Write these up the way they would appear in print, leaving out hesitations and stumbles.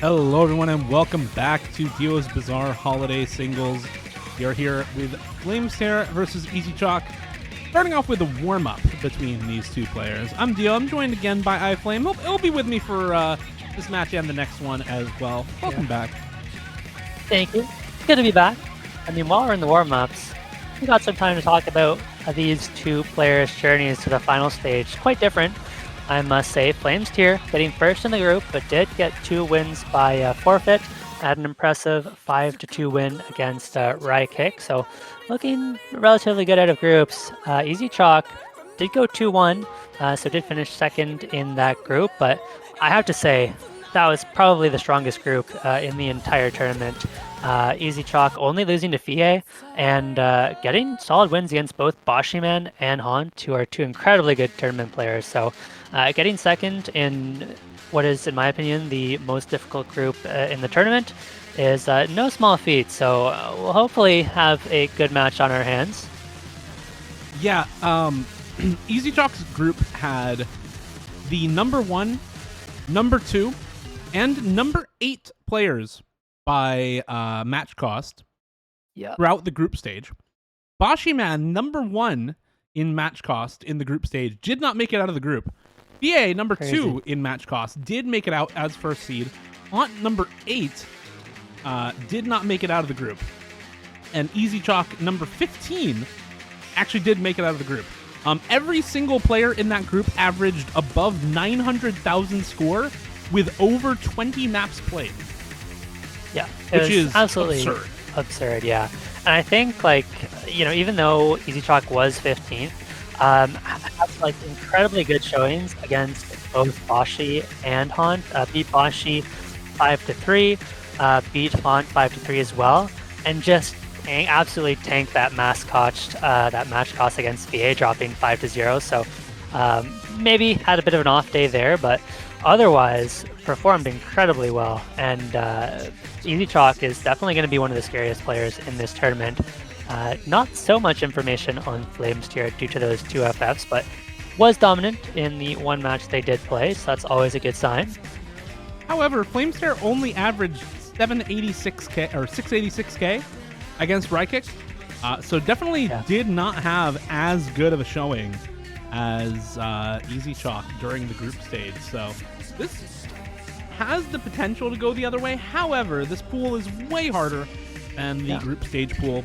Hello, everyone, and welcome back to Dio's Bizarre Holiday Singles. We are here with Flameztear versus EzChock, starting off with a warm-up between these two players. I'm Dio. I'm joined again by iFlame. He'll be with me for this match and the next one as well. Welcome back. Thank you. Good to be back. I mean, while we're in the warm-ups, we got some time to talk about these two players' journeys to the final stage. Quite different, I must say. Flameztear getting first in the group, but did get 2 wins by forfeit. Had an impressive 5-2 win against Kick. So looking relatively good out of groups. EzChock did go 2-1, so did finish second in that group. But I have to say, that was probably the strongest group in the entire tournament. EzChock only losing to Fie and getting solid wins against both Boshiman and Haunt, who are 2 incredibly good tournament players. So getting second in what is, in my opinion, the most difficult group in the tournament is no small feat. So we'll hopefully have a good match on our hands. Yeah, EzChock's group had the number 1, number 2, and number 8 players by match cost throughout the group stage. Boshiman, number 1 in match cost in the group stage, did not make it out of the group. BA, number 2 in match cost, did make it out as first seed. Haunt, number 8, did not make it out of the group. And EzChock, number 15, actually did make it out of the group. Every single player in that group averaged above 900,000 score with over 20 maps played. Yeah, which is absolutely absurd. Yeah. And I think, like, you know, even though EzChock was 15th, has like incredibly good showings against both Boshi and Haunt. Beat Boshi 5-3, beat Haunt 5-3 as well, and just absolutely tanked that match cost against VA, dropping 5-0. So maybe had a bit of an off day there, but otherwise performed incredibly well. And EzChock is definitely going to be one of the scariest players in this tournament. Not so much information on Flameztear due to those 2 FFs, but was dominant in the one match they did play, so that's always a good sign. However, Flameztear only averaged 786k or 686k against Kick, so definitely did not have as good of a showing as EzChock during the group stage. So this has the potential to go the other way. However, this pool is way harder than the group stage pool.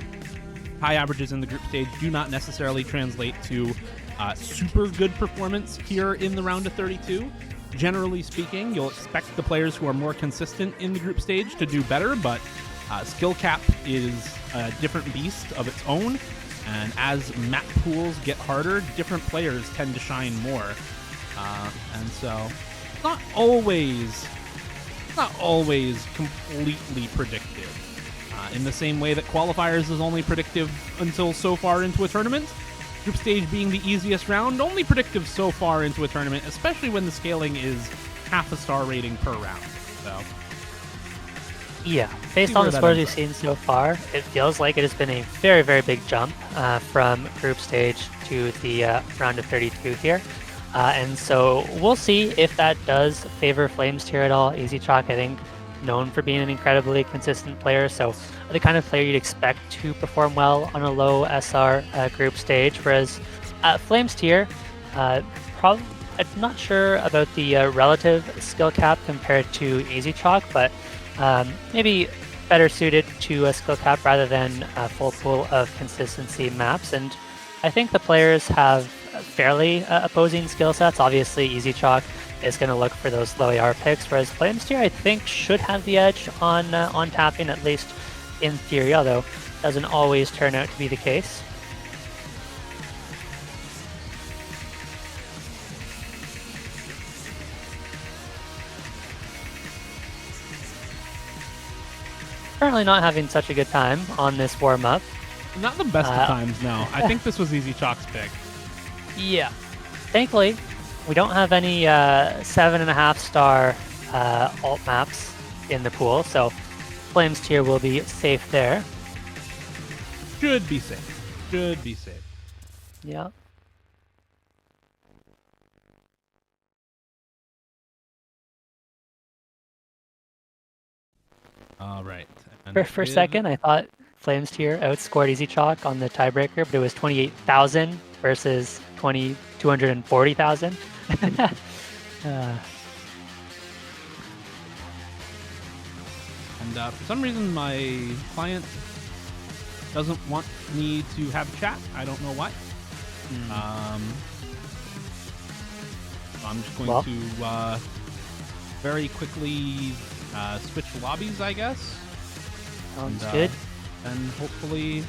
High averages in the group stage do not necessarily translate to super good performance here in the round of 32. Generally speaking, you'll expect the players who are more consistent in the group stage to do better, but skill cap is a different beast of its own. And as map pools get harder, different players tend to shine more. And so it's not always completely predictive. In the same way that qualifiers is only predictive until so far into a tournament, group stage being the easiest round, only predictive so far into a tournament, especially when the scaling is half a star rating per round. So yeah, based on the scores we've seen so far, it feels like it has been a very, very big jump from group stage to the round of 32 here. And so we'll see if that does favor Flameztear at all. EzChock, I think, known for being an incredibly consistent player, so the kind of player you'd expect to perform well on a low SR group stage, whereas Flameztear, I'm not sure about the relative skill cap compared to EzChock, but maybe better suited to a skill cap rather than a full pool of consistency maps. And I think the players have fairly opposing skill sets. Obviously, EzChock is going to look for those low AR picks, whereas Flameztear, I think, should have the edge on tapping, at least in theory, although doesn't always turn out to be the case. Currently not having such a good time on this warm-up. Not the best of times, no. I think this was EzChock's pick. Yeah. Thankfully, we don't have any 7.5 star alt maps in the pool, so Flameztear will be safe there. Should be safe. Should be safe. Yeah. All right. For a second, I thought Flameztear outscored EzChock on the tiebreaker, but it was 28,000 versus 240,000. And for some reason, my client doesn't want me to have chat. I don't know why. So I'm just going to very quickly switch lobbies, I guess. Sounds good. And hopefully,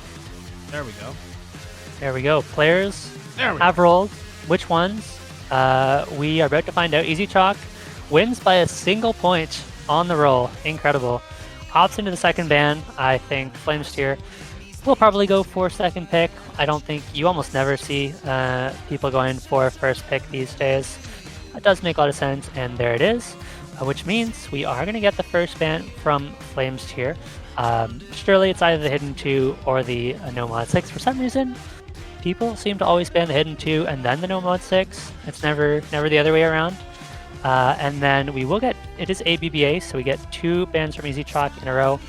there we go. There we go. Players have rolled. Which ones? We are about to find out. EzChock wins by a single point on the roll. Incredible. Hops into the second ban. I think Flameztear will probably go for second pick. I don't think you almost never see people going for first pick these days. That does make a lot of sense, and there it is, which means we are going to get the first ban from Flameztear. Surely it's either the Hidden 2 or the No Mod 6. For some reason, people seem to always ban the Hidden 2 and then the No Mod 6. It's never the other way around. And then we will get, it is ABBA, so we get 2 bans from EzChock in a row.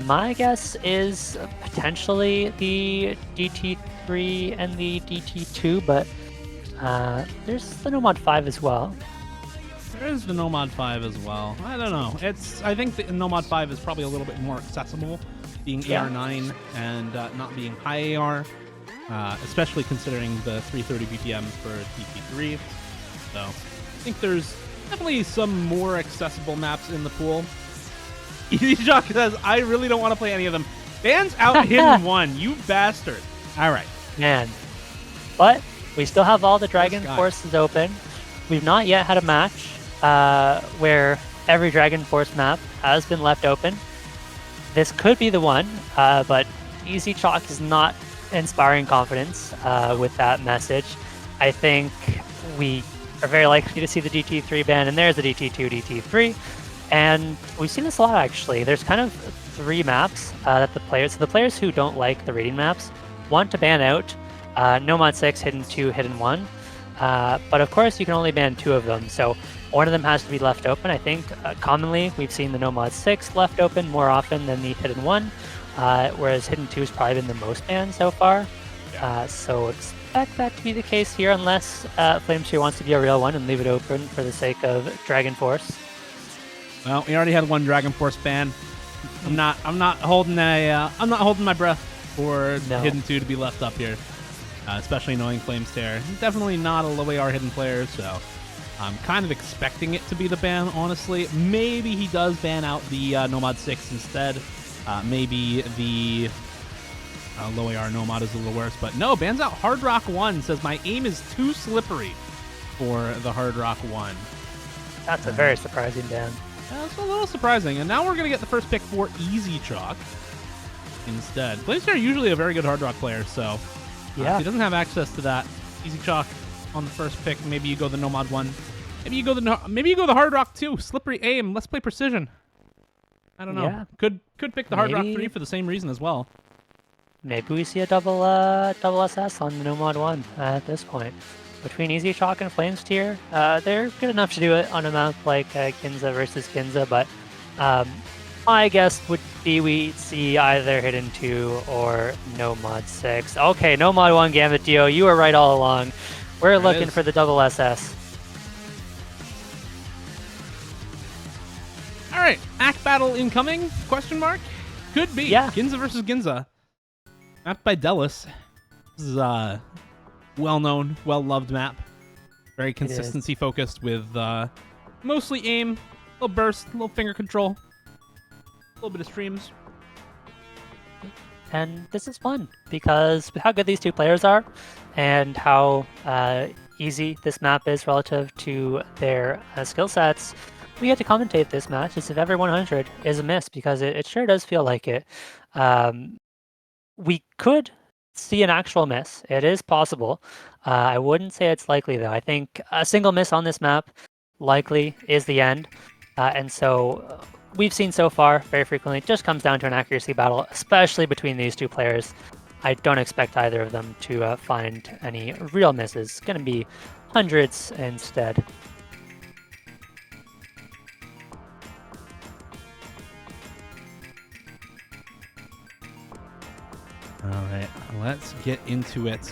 My guess is potentially the DT3 and the DT2, but there's the No Mod 5 as well. There is the No Mod 5 as well. I don't know. I think the No Mod 5 is probably a little bit more accessible, being AR9 and not being high AR, especially considering the 330 BPM for DT3. So I think there's definitely some more accessible maps in the pool. EzChock says, I really don't want to play any of them. Bans out Hidden 1, you bastard. All right. Man. But we still have all the Dragon Forces open. We've not yet had a match where every Dragon Force map has been left open. This could be the one, but EzChock is not inspiring confidence with that message. I think we are very likely to see the DT3 ban, and there's the DT2, DT3. And we've seen this a lot, actually. There's kind of 3 maps that the players who don't like the rating maps want to ban out. No Mod 6, Hidden 2, Hidden 1. But of course, you can only ban 2 of them, so one of them has to be left open. I think commonly we've seen the No Mod 6 left open more often than the Hidden 1, whereas Hidden 2 has probably been the most banned so far. So expect that to be the case here, unless Flameztear wants to be a real one and leave it open for the sake of Dragon Force. Well, we already had one Dragon Force ban. I'm not holding my breath for Hidden 2 to be left up here. Especially knowing Flameztear. He's definitely not a low AR hidden player, so I'm kind of expecting it to be the ban, honestly. Maybe he does ban out the No Mod 6 instead. Maybe the low AR No Mod is a little worse, but no, bans out Hard Rock 1. Says my aim is too slippery for the Hard Rock 1. That's a very surprising ban. That's a little surprising. And now we're going to get the first pick for EzChock instead. Flameztear usually a very good Hard Rock player, so if he doesn't have access to that, EzChock on the first pick. Maybe you go the No Mod 1. Maybe you go the Hard Rock 2. Slippery aim. Let's play precision. I don't know. Yeah. Could pick the Hard Rock 3 for the same reason as well. Maybe we see a double SS on the No Mod 1 at this point. Between EzChock and Flameztear, they're good enough to do it on a map like Ginza versus Ginza, but my guess would be we see either Hidden 2 or No Mod 6. Okay, No Mod 1 Gambit Dio, you were right all along. We're looking for the double SS. All right, Act Battle incoming? Question mark? Could be. Ginza versus Ginza. Mapped by Delis. This is a well-known, well-loved map. Very consistency focused with mostly aim, a little burst, a little finger control, a little bit of streams. And this is fun because how good these two players are and how easy this map is relative to their skill sets. We get to commentate this match as if every 100 is a miss, because it sure does feel like it. We could see an actual miss. It is possible. I wouldn't say it's likely, though. I think a single miss on this map likely is the end. And so we've seen so far very frequently, it just comes down to an accuracy battle, especially between these two players. I don't expect either of them to find any real misses. It's going to be hundreds instead. All right, let's get into it.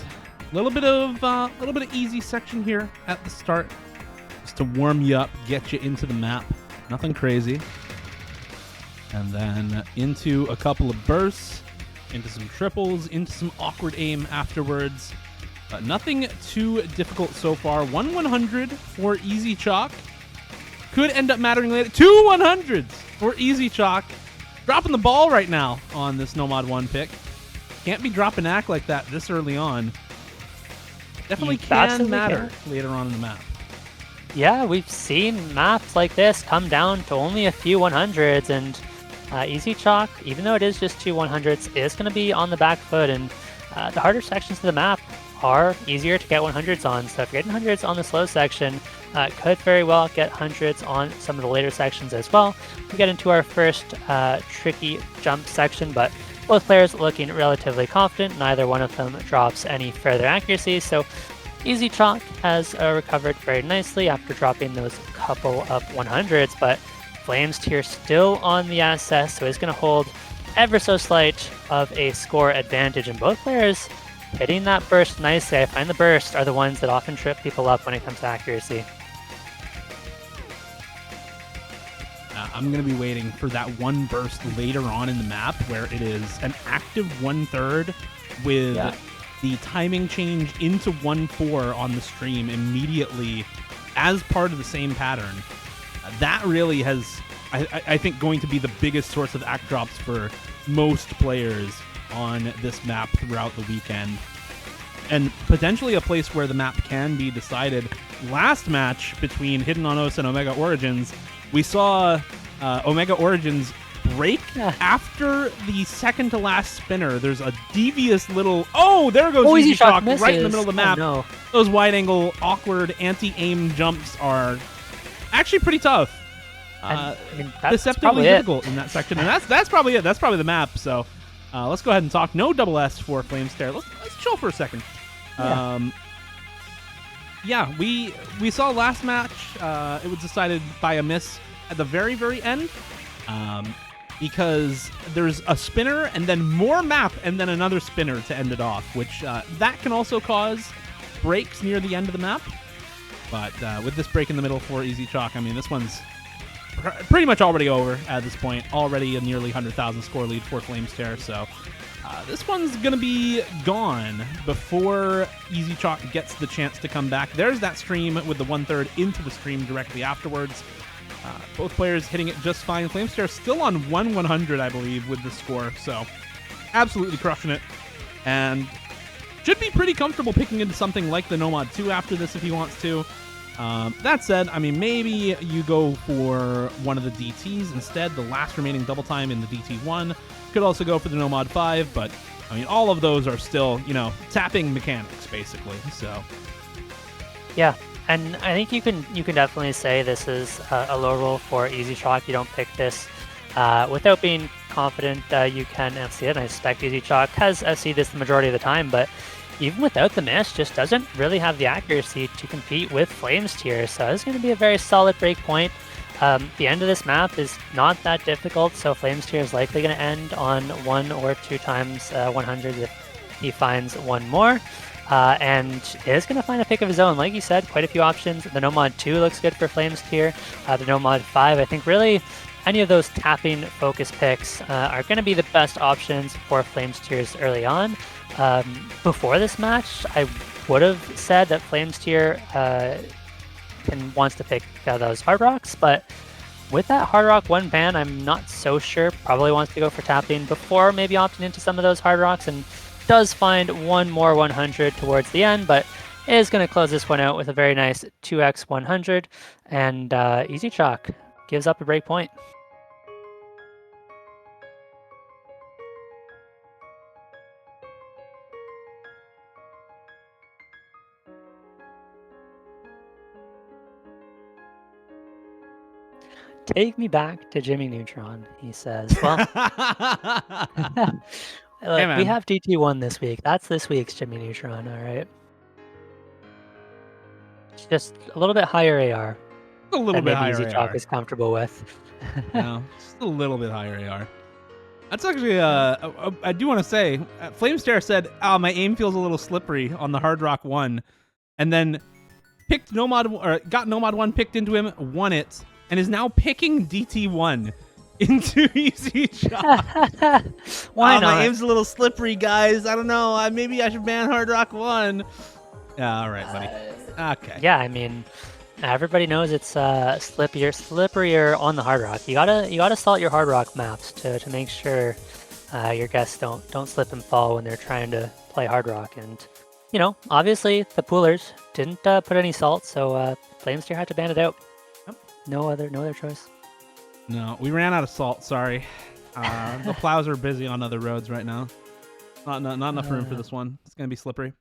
A little bit of easy section here at the start, just to warm you up, get you into the map. Nothing crazy. And then into a couple of bursts, into some triples, into some awkward aim afterwards. Nothing too difficult so far. 1-100 for EzChock. Could end up mattering later. 2 100s for EzChock. Dropping the ball right now on this Nomad 1 pick. Can't be dropping act like that this early on. Definitely can matter later on in the map. Yeah, we've seen maps like this come down to only a few 100s, and EzChock, even though it is just 2 100s, is going to be on the back foot, and the harder sections of the map are easier to get 100s on. So if you're getting 100s on the slow section, could very well get 100s on some of the later sections as well. We get into our first tricky jump section, but both players looking relatively confident. Neither one of them drops any further accuracy, so EzChock has recovered very nicely after dropping those couple of 100s, but Flameztear still on the SS, so he's going to hold ever so slight of a score advantage, and both players hitting that burst nicely. I find the burst are the ones that often trip people up when it comes to accuracy. I'm going to be waiting for that one burst later on in the map where it is an active 1/3 with the timing change into 1/4 on the stream immediately as part of the same pattern. That really has, I think, going to be the biggest source of act drops for most players on this map throughout the weekend. And potentially a place where the map can be decided. Last match between Hidden on Os and Omega Origins, we saw Omega Origins break after the second to last spinner. There's a devious little... Oh, there goes EzChock right in the middle of the map. Oh, no. Those wide-angle, awkward, anti-aim jumps are actually pretty tough. Deceptively difficult in that section. And that's probably it. That's probably the map. So let's go ahead and talk. No double S for Flameztear. Let's chill for a second. Yeah, we saw last match. It was decided by a miss at the very, very end, because there's a spinner and then more map and then another spinner to end it off, which that can also cause breaks near the end of the map. But with this break in the middle for EzChock, I mean, this one's pretty much already over at this point. Already a nearly 100,000 score lead for Flameztear, so this one's going to be gone before EzChock gets the chance to come back. There's that stream with the 1/3 into the stream directly afterwards. Both players hitting it just fine. Flameztear still on 1/100, I believe, with the score, so absolutely crushing it. And should be pretty comfortable picking into something like the Nomad 2 after this if he wants to. That said, I mean, maybe you go for one of the DTs instead, the last remaining double time in the DT1. Could also go for the Nomad 5, but, I mean, all of those are still, tapping mechanics, basically, so. Yeah, and I think you can definitely say this is a low roll for EzChock. You don't pick this without being confident you can FC it. And I suspect EzChock has FC'd this the majority of the time, but even without the miss, just doesn't really have the accuracy to compete with Flameztear. So it's going to be a very solid break point. The end of this map is not that difficult, so Flameztear is likely going to end on 1 or 2 times 100 if he finds one more. And is going to find a pick of his own. Like you said, quite a few options. The Nomad 2 looks good for Flameztear. The Nomad 5, I think really any of those tapping focus picks are going to be the best options for Flameztear's early on. Before this match, I would have said that Flameztear wants to pick those Hard Rocks, but with that Hard Rock 1 ban, I'm not so sure. Probably wants to go for tapping before maybe opting into some of those Hard Rocks, and does find one more 100 towards the end, but is going to close this one out with a very nice 2x 100, and EzChock gives up a break point. Take me back to Jimmy Neutron, he says. Well, look, we have DT1 this week. That's this week's Jimmy Neutron, all right? Just a little bit higher AR. A little bit higher AR. EzChock is comfortable with. No, just a little bit higher AR. That's actually, I do want to say, Flameztear said, "Oh, my aim feels a little slippery on the Hard Rock 1," and then picked Nomad, or got Nomad 1 picked into him, won it, and is now picking DT1 into EzChock. Why not? My aim's a little slippery, guys. I don't know. Maybe I should ban Hard Rock 1. Yeah, all right, buddy. Okay. Yeah, I mean, everybody knows it's slipperier on the Hard Rock. You gotta salt your Hard Rock maps to make sure your guests don't slip and fall when they're trying to play Hard Rock. And obviously the poolers didn't put any salt, so Flameztear had to ban it out. Yep. No other choice. No, we ran out of salt. Sorry. The plows are busy on other roads right now. Not enough room for this one. It's gonna be slippery.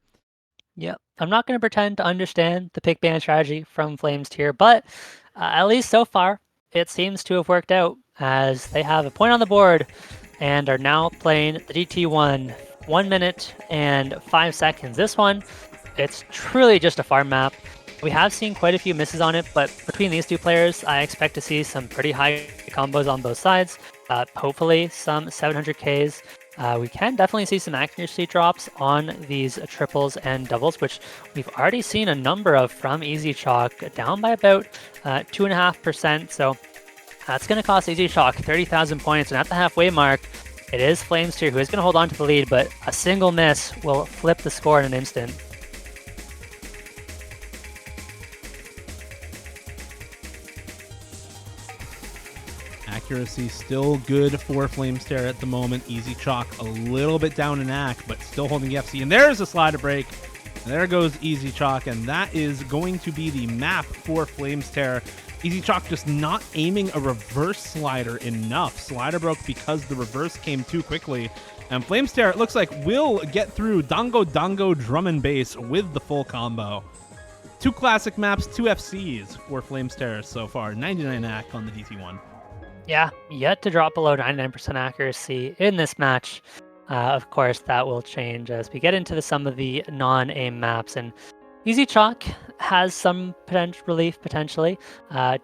Yep. I'm not going to pretend to understand the pick ban strategy from Flameztear, but at least so far, it seems to have worked out as they have a point on the board and are now playing the DT1 1 minute and 5 seconds. This one, it's truly just a farm map. We have seen quite a few misses on it, but between these two players, I expect to see some pretty high combos on both sides. Hopefully some 700Ks. We can definitely see some accuracy drops on these triples and doubles, which we've already seen a number of from EzChock, down by about 2.5%. So that's going to cost EzChock 30,000 points. And at the halfway mark, it is Flameztear who is going to hold on to the lead, but a single miss will flip the score in an instant. Accuracy still good for Flameztear at the moment. EzChock a little bit down in AC, but still holding the FC. And there's a slider break. And there goes EzChock, and that is going to be the map for Flameztear. EzChock just not aiming a reverse slider enough. Slider broke because the reverse came too quickly. And Flameztear, it looks like, will get through Dango Dango Drum and Bass with the full combo. 2 classic maps, 2 FCs for Flameztear so far. 99 AC on the DT1. Yeah, yet to drop below 99% accuracy in this match. Of course, that will change as we get into some of the non-aim maps. And EzChock has some potential relief, potentially.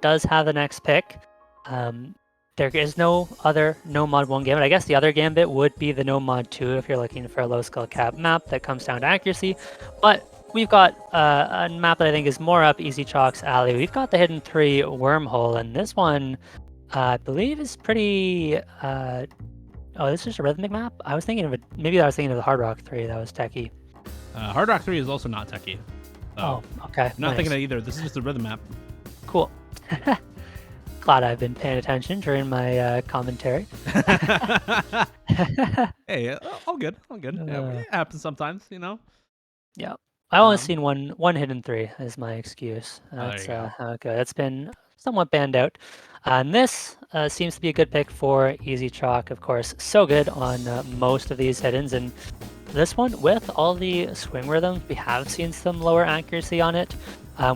Does have the next pick. There is no other No-Mod 1 gambit. I guess the other gambit would be the No-Mod 2 if you're looking for a low skill cap map that comes down to accuracy. But we've got a map that I think is more up EzChock's alley. We've got the Hidden 3 Wormhole, and this one I believe is pretty... oh, this is just a rhythmic map? I was thinking of it. Maybe I was thinking of the Hard Rock 3. That was techie. Hard Rock 3 is also not techie. Oh, okay. I'm not thinking of either. This is just a rhythm map. Cool. Glad I've been paying attention during my commentary. Hey, all good. All good. Yeah, it happens sometimes, Yeah. I've only seen one Hidden 3 is my excuse. That's okay. That's been somewhat banned out. And this seems to be a good pick for EzChock, of course. So good on most of these hiddens. And this one, with all the swing rhythms, we have seen some lower accuracy on it.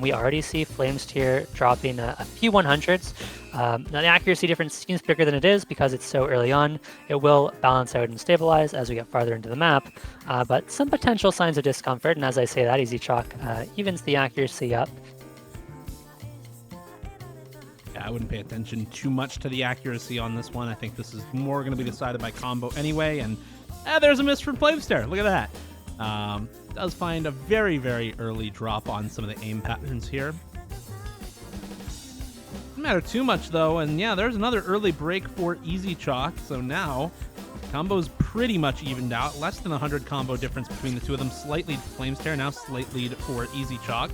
We already see Flameztear dropping a few 100s. Now the accuracy difference seems bigger than it is because it's so early on. It will balance out and stabilize as we get farther into the map. But some potential signs of discomfort. And as I say that, EzChock evens the accuracy up. I wouldn't pay attention too much to the accuracy on this one. I think this is more going to be decided by combo anyway. And there's a miss from Flameztear. Look at that. Does find a very, very early drop on some of the aim patterns here. Doesn't matter too much, though. And yeah, there's another early break for EzChock. So now combo's pretty much evened out. Less than 100 combo difference between the two of them. Slight lead for Flameztear, now slight lead for EzChock.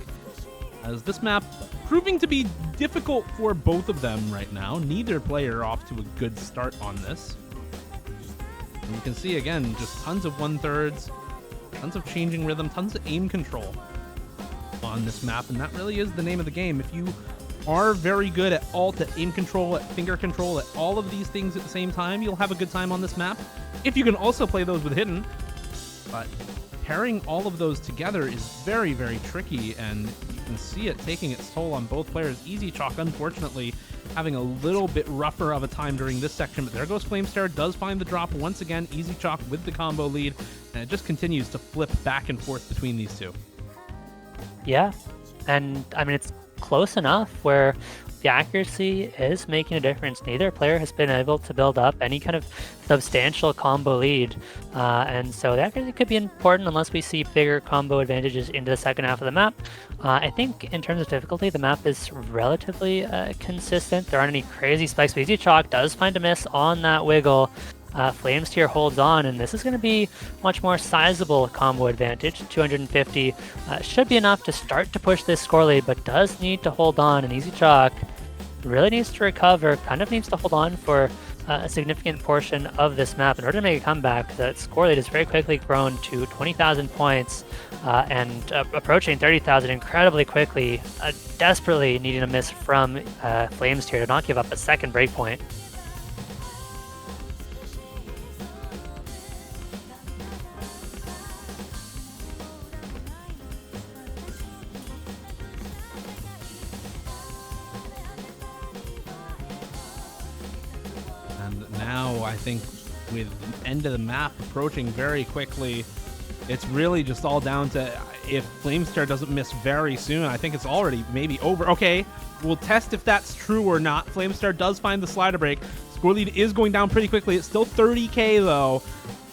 As this map proving to be difficult for both of them right now. Neither player off to a good start on this. And you can see, again, just tons of 1/3s, tons of changing rhythm, tons of aim control on this map. And that really is the name of the game. If you are very good at alt, at aim control, at finger control, at all of these things at the same time, you'll have a good time on this map. If you can also play those with hidden. But pairing all of those together is very, very tricky, and you can see it taking its toll on both players. EzChock, unfortunately, having a little bit rougher of a time during this section, but there goes Flameztear, does find the drop once again. EzChock with the combo lead, and it just continues to flip back and forth between these two. Yeah, and I mean, it's close enough where the accuracy is making a difference. Neither player has been able to build up any kind of substantial combo lead, and so the accuracy could be important unless we see bigger combo advantages into the second half of the map. I think in terms of difficulty, the map is relatively consistent. There aren't any crazy spikes, but EzChock does find a miss on that wiggle. Flameztear holds on, and this is going to be much more sizable combo advantage. 250 should be enough to start to push this score lead, but does need to hold on, and EzChock really needs to recover, kind of needs to hold on for a significant portion of this map in order to make a comeback. That score lead has very quickly grown to 20,000 points and approaching 30,000 incredibly quickly, desperately needing a miss from Flameztear to not give up a second breakpoint. Now, I think with the end of the map approaching very quickly, it's really just all down to if Flameztear doesn't miss very soon. I think it's already maybe over. Okay, we'll test if that's true or not. Flameztear does find the slider break. Score lead is going down pretty quickly. It's still 30k though.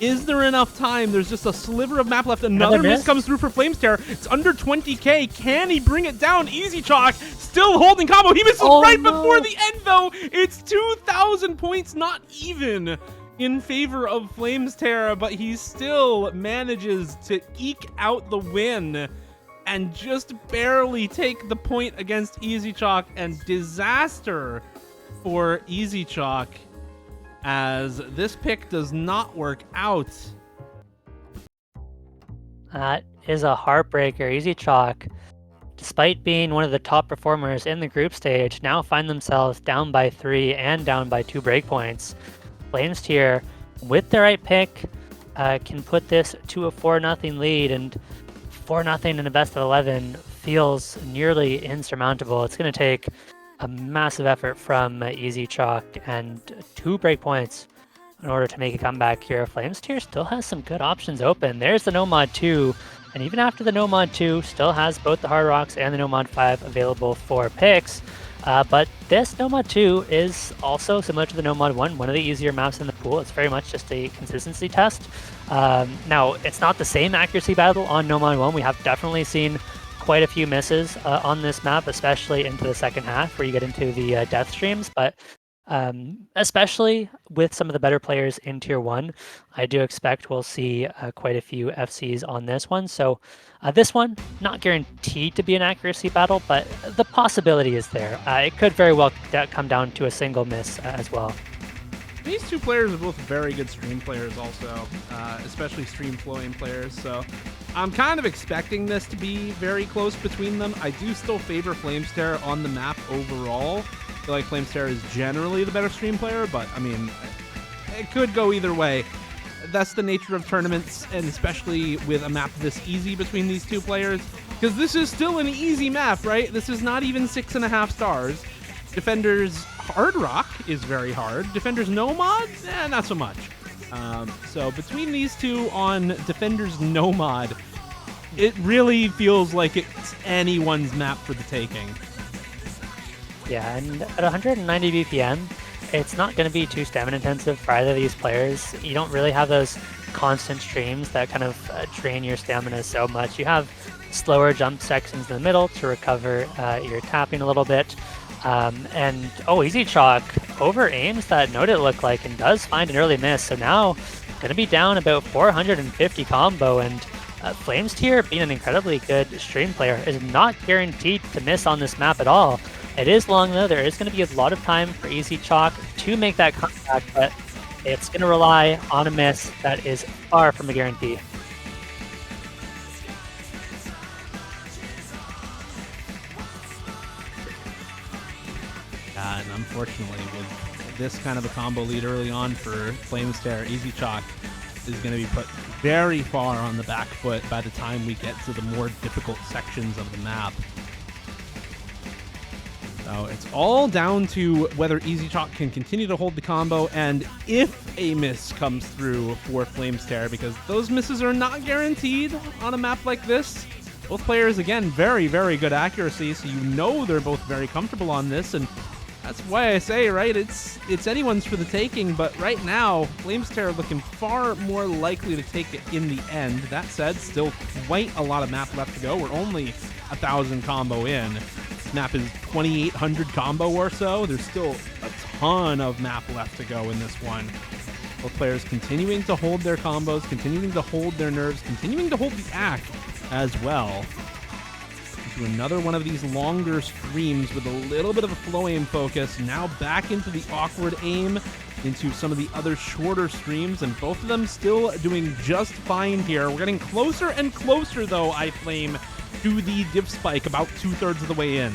Is there enough time? There's just a sliver of map left. Another miss comes through for Flameztear. It's under 20k. Can he bring it down? EzChock still holding combo. He misses before the end, though. It's 2,000 points, not even in favor of Flameztear, but he still manages to eke out the win and just barely take the point against EzChock, and disaster for EzChock, as this pick does not work out. That is a heartbreaker. EzChock, despite being one of the top performers in the group stage, now find themselves down by 3 and down by 2 breakpoints. Flameztear, with the right pick, can put this to a 4-0 lead, and 4-0 in a best of 11 feels nearly insurmountable. It's going to take a massive effort from EzChock and 2 breakpoints in order to make a comeback here. Flameztear still has some good options open. There's the No Mod 2, and even after the No Mod 2, still has both the Hard Rocks and the No Mod 5 available for picks. But this No Mod 2 is also similar to the No Mod 1, one of the easier maps in the pool. It's very much just a consistency test. Now, it's not the same accuracy battle on No Mod 1. We have definitely seen quite a few misses on this map, especially into the second half where you get into the death streams. But especially with some of the better players in Tier 1, I do expect we'll see quite a few FCs on this one. So this one, not guaranteed to be an accuracy battle, but the possibility is there. It could very well come down to a single miss as well. These two players are both very good stream players also, especially stream flowing players, so I'm kind of expecting this to be very close between them. I do still favor Flameztear on the map overall. I feel like Flameztear is generally the better stream player, but I mean, it could go either way. That's the nature of tournaments, and especially with a map this easy between these two players, because this is still an easy map, right? This is not even 6.5 stars. Defender's Hard Rock is very hard. Defender's No Mod, not so much. So between these two on Defender's No Mod, it really feels like it's anyone's map for the taking. Yeah, and at 190 BPM, it's not going to be too stamina intensive for either of these players. You don't really have those constant streams that kind of drain your stamina so much. You have slower jump sections in the middle to recover your tapping a little bit. And EzChock over aims that note, it looked like, and does find an early miss. So now going to be down about 450 combo, and Flameztear, being an incredibly good stream player, is not guaranteed to miss on this map at all. It is long though. There is going to be a lot of time for EzChock to make that comeback, but it's going to rely on a miss that is far from a guarantee. And unfortunately, with this kind of a combo lead early on for Flameztear, EzChock is going to be put very far on the back foot by the time we get to the more difficult sections of the map. So it's all down to whether EzChock can continue to hold the combo, and if a miss comes through for Flameztear, because those misses are not guaranteed on a map like this. Both players, again, very, very good accuracy, so you know they're both very comfortable on this, and that's why I say, right, it's anyone's for the taking, but right now, Flameztear looking far more likely to take it in the end. That said, still quite a lot of map left to go. We're only 1,000 combo in. This map is 2,800 combo or so. There's still a ton of map left to go in this one. Both players continuing to hold their combos, continuing to hold their nerves, continuing to hold the act as well. Into another one of these longer streams with a little bit of a flow aim focus. Now back into the awkward aim, into some of the other shorter streams, and both of them still doing just fine here. We're getting closer and closer, though, iFlame, to the div spike, about 2/3 of the way in.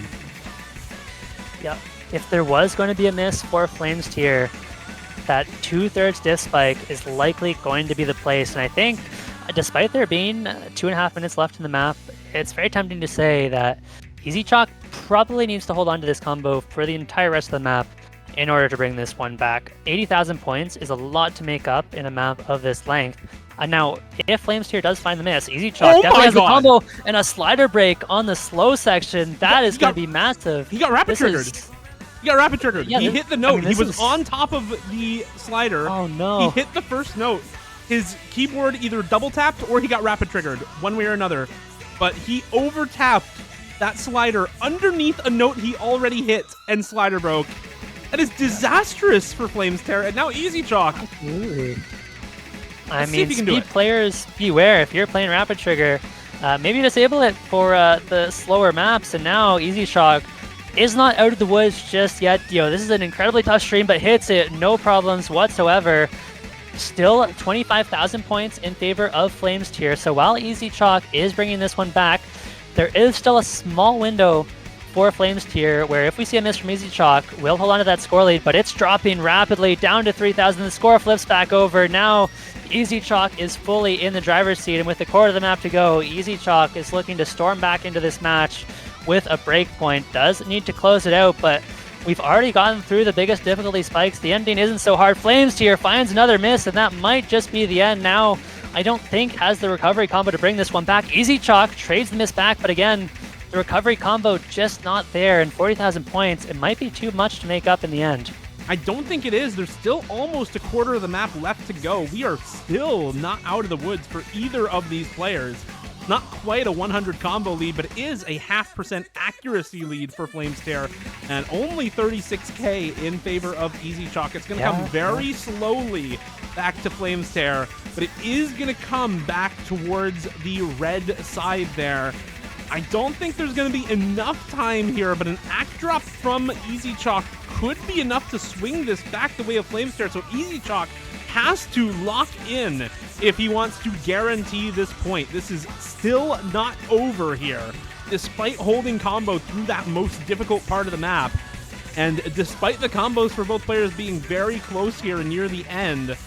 Yep. If there was going to be a miss for Flameztear, that 2/3 div spike is likely going to be the place, and I think despite there being 2.5 minutes left in the map, it's very tempting to say that EzChock probably needs to hold on to this combo for the entire rest of the map in order to bring this one back. 80,000 points is a lot to make up in a map of this length. Now, if Flameztear does find the miss, EzChock definitely has a combo and a slider break on the slow section. That is going to be massive. He got rapid triggered. He got rapid triggered. Yeah, he hit the note. I mean, he was on top of the slider. Oh, no. He hit the first note. His keyboard either double tapped or he got rapid triggered, one way or another. But he over tapped that slider underneath a note he already hit, and slider broke. That is disastrous for Flameztear, and now EzChock. Absolutely. I mean, speed players, beware. If you're playing rapid trigger, maybe disable it for the slower maps. And now EzChock is not out of the woods just yet. This is an incredibly tough stream, but hits it, no problems whatsoever. Still 25,000 points in favor of Flameztear. So while EzChock is bringing this one back, there is still a small window for Flameztear where if we see a miss from EzChock, we'll hold on to that score lead, but it's dropping rapidly down to 3,000. The score flips back over. Now EzChock is fully in the driver's seat, and with the core of the map to go, EzChock is looking to storm back into this match with a breakpoint. Does need to close it out, but we've already gotten through the biggest difficulty spikes. The ending isn't so hard. Flameztear finds another miss, and that might just be the end. Now, I don't think has the recovery combo to bring this one back. EzChock trades the miss back, but again, the recovery combo just not there. And 40,000 points, it might be too much to make up in the end. I don't think it is. There's still almost a quarter of the map left to go. We are still not out of the woods for either of these players. Not quite a 100 combo lead, but it is a 0.5% accuracy lead for Flameztear, and only 36k in favor of EzChock. It's going to come very slowly back to Flameztear, but it is going to come back towards the red side there. I don't think there's going to be enough time here, but an act drop from EzChock could be enough to swing this back the way of Flameztear, so EzChock has to lock in if he wants to guarantee this point. This is still not over here, despite holding combo through that most difficult part of the map. And despite the combos for both players being very close here and near the end,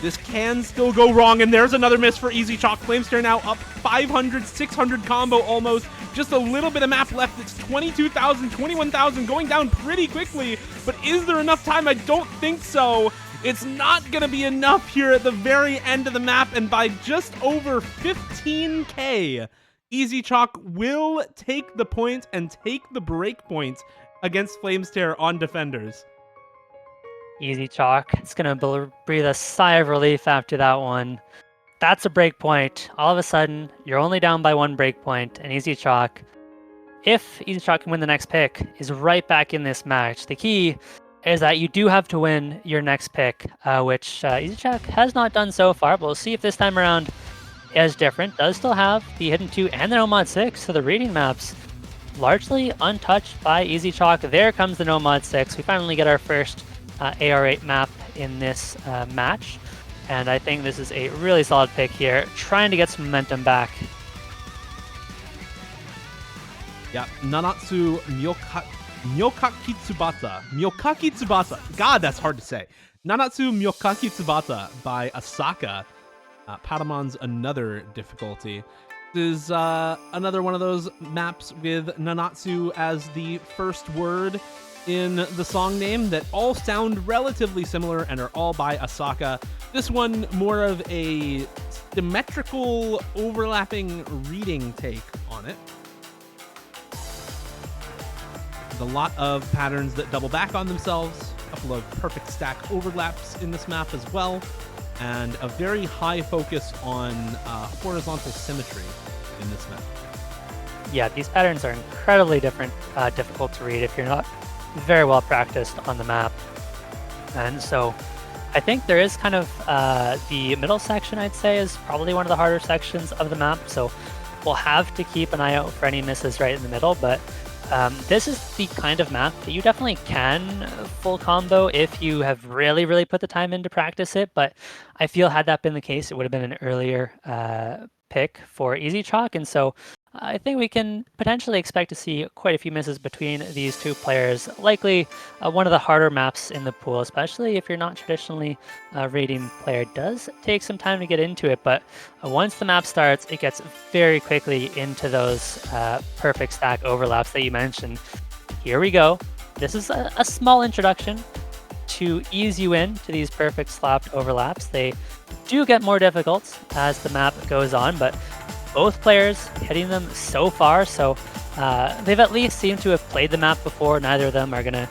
this can still go wrong. And there's another miss for EzChock. Flameztear now up 500, 600 combo almost. Just a little bit of map left. It's 22,000, 21,000, going down pretty quickly. But is there enough time? I don't think so. It's not going to be enough here at the very end of the map, and by just over 15k, EzChock will take the point and take the break point against Flameztear on defenders. EzChock, it's going to breathe a sigh of relief after that one. That's a break point. All of a sudden, you're only down by one break point, and EzChock, if EzChock can win the next pick, is right back in this match. The key is that you do have to win your next pick, which EzChock has not done so far. But we'll see if this time around is different. Does still have the Hidden 2 and the Nomad 6, so the reading maps largely untouched by EzChock. There comes the Nomad 6. We finally get our first AR8 map in this match, and I think this is a really solid pick here, trying to get some momentum back. Yeah, Nanatsu Myokaki Tsubasa. God, that's hard to say. Nanatsu Myokaki Tsubasa by Asaka. Patamon's another difficulty. This is another one of those maps with Nanatsu as the first word in the song name that all sound relatively similar and are all by Asaka. This one more of a symmetrical overlapping reading take on it. There's a lot of patterns that double back on themselves, a couple of perfect stack overlaps in this map as well, and a very high focus on horizontal symmetry in this map. Yeah, these patterns are incredibly difficult to read if you're not very well practiced on the map. And so I think there is kind of the middle section, I'd say, is probably one of the harder sections of the map. So we'll have to keep an eye out for any misses right in the middle. But this is the kind of map that you definitely can full combo if you have really, really put the time in to practice it. But I feel had that been the case, it would have been an earlier pick for EzChock. And so I think we can potentially expect to see quite a few misses between these two players. Likely one of the harder maps in the pool, especially if you're not traditionally a rating player. It does take some time to get into it, but once the map starts, it gets very quickly into those perfect stack overlaps that you mentioned. Here we go. This is a small introduction to ease you in to these perfect slapped overlaps. They do get more difficult as the map goes on, but both players hitting them so far, so they've at least seemed to have played the map before. Neither of them are gonna,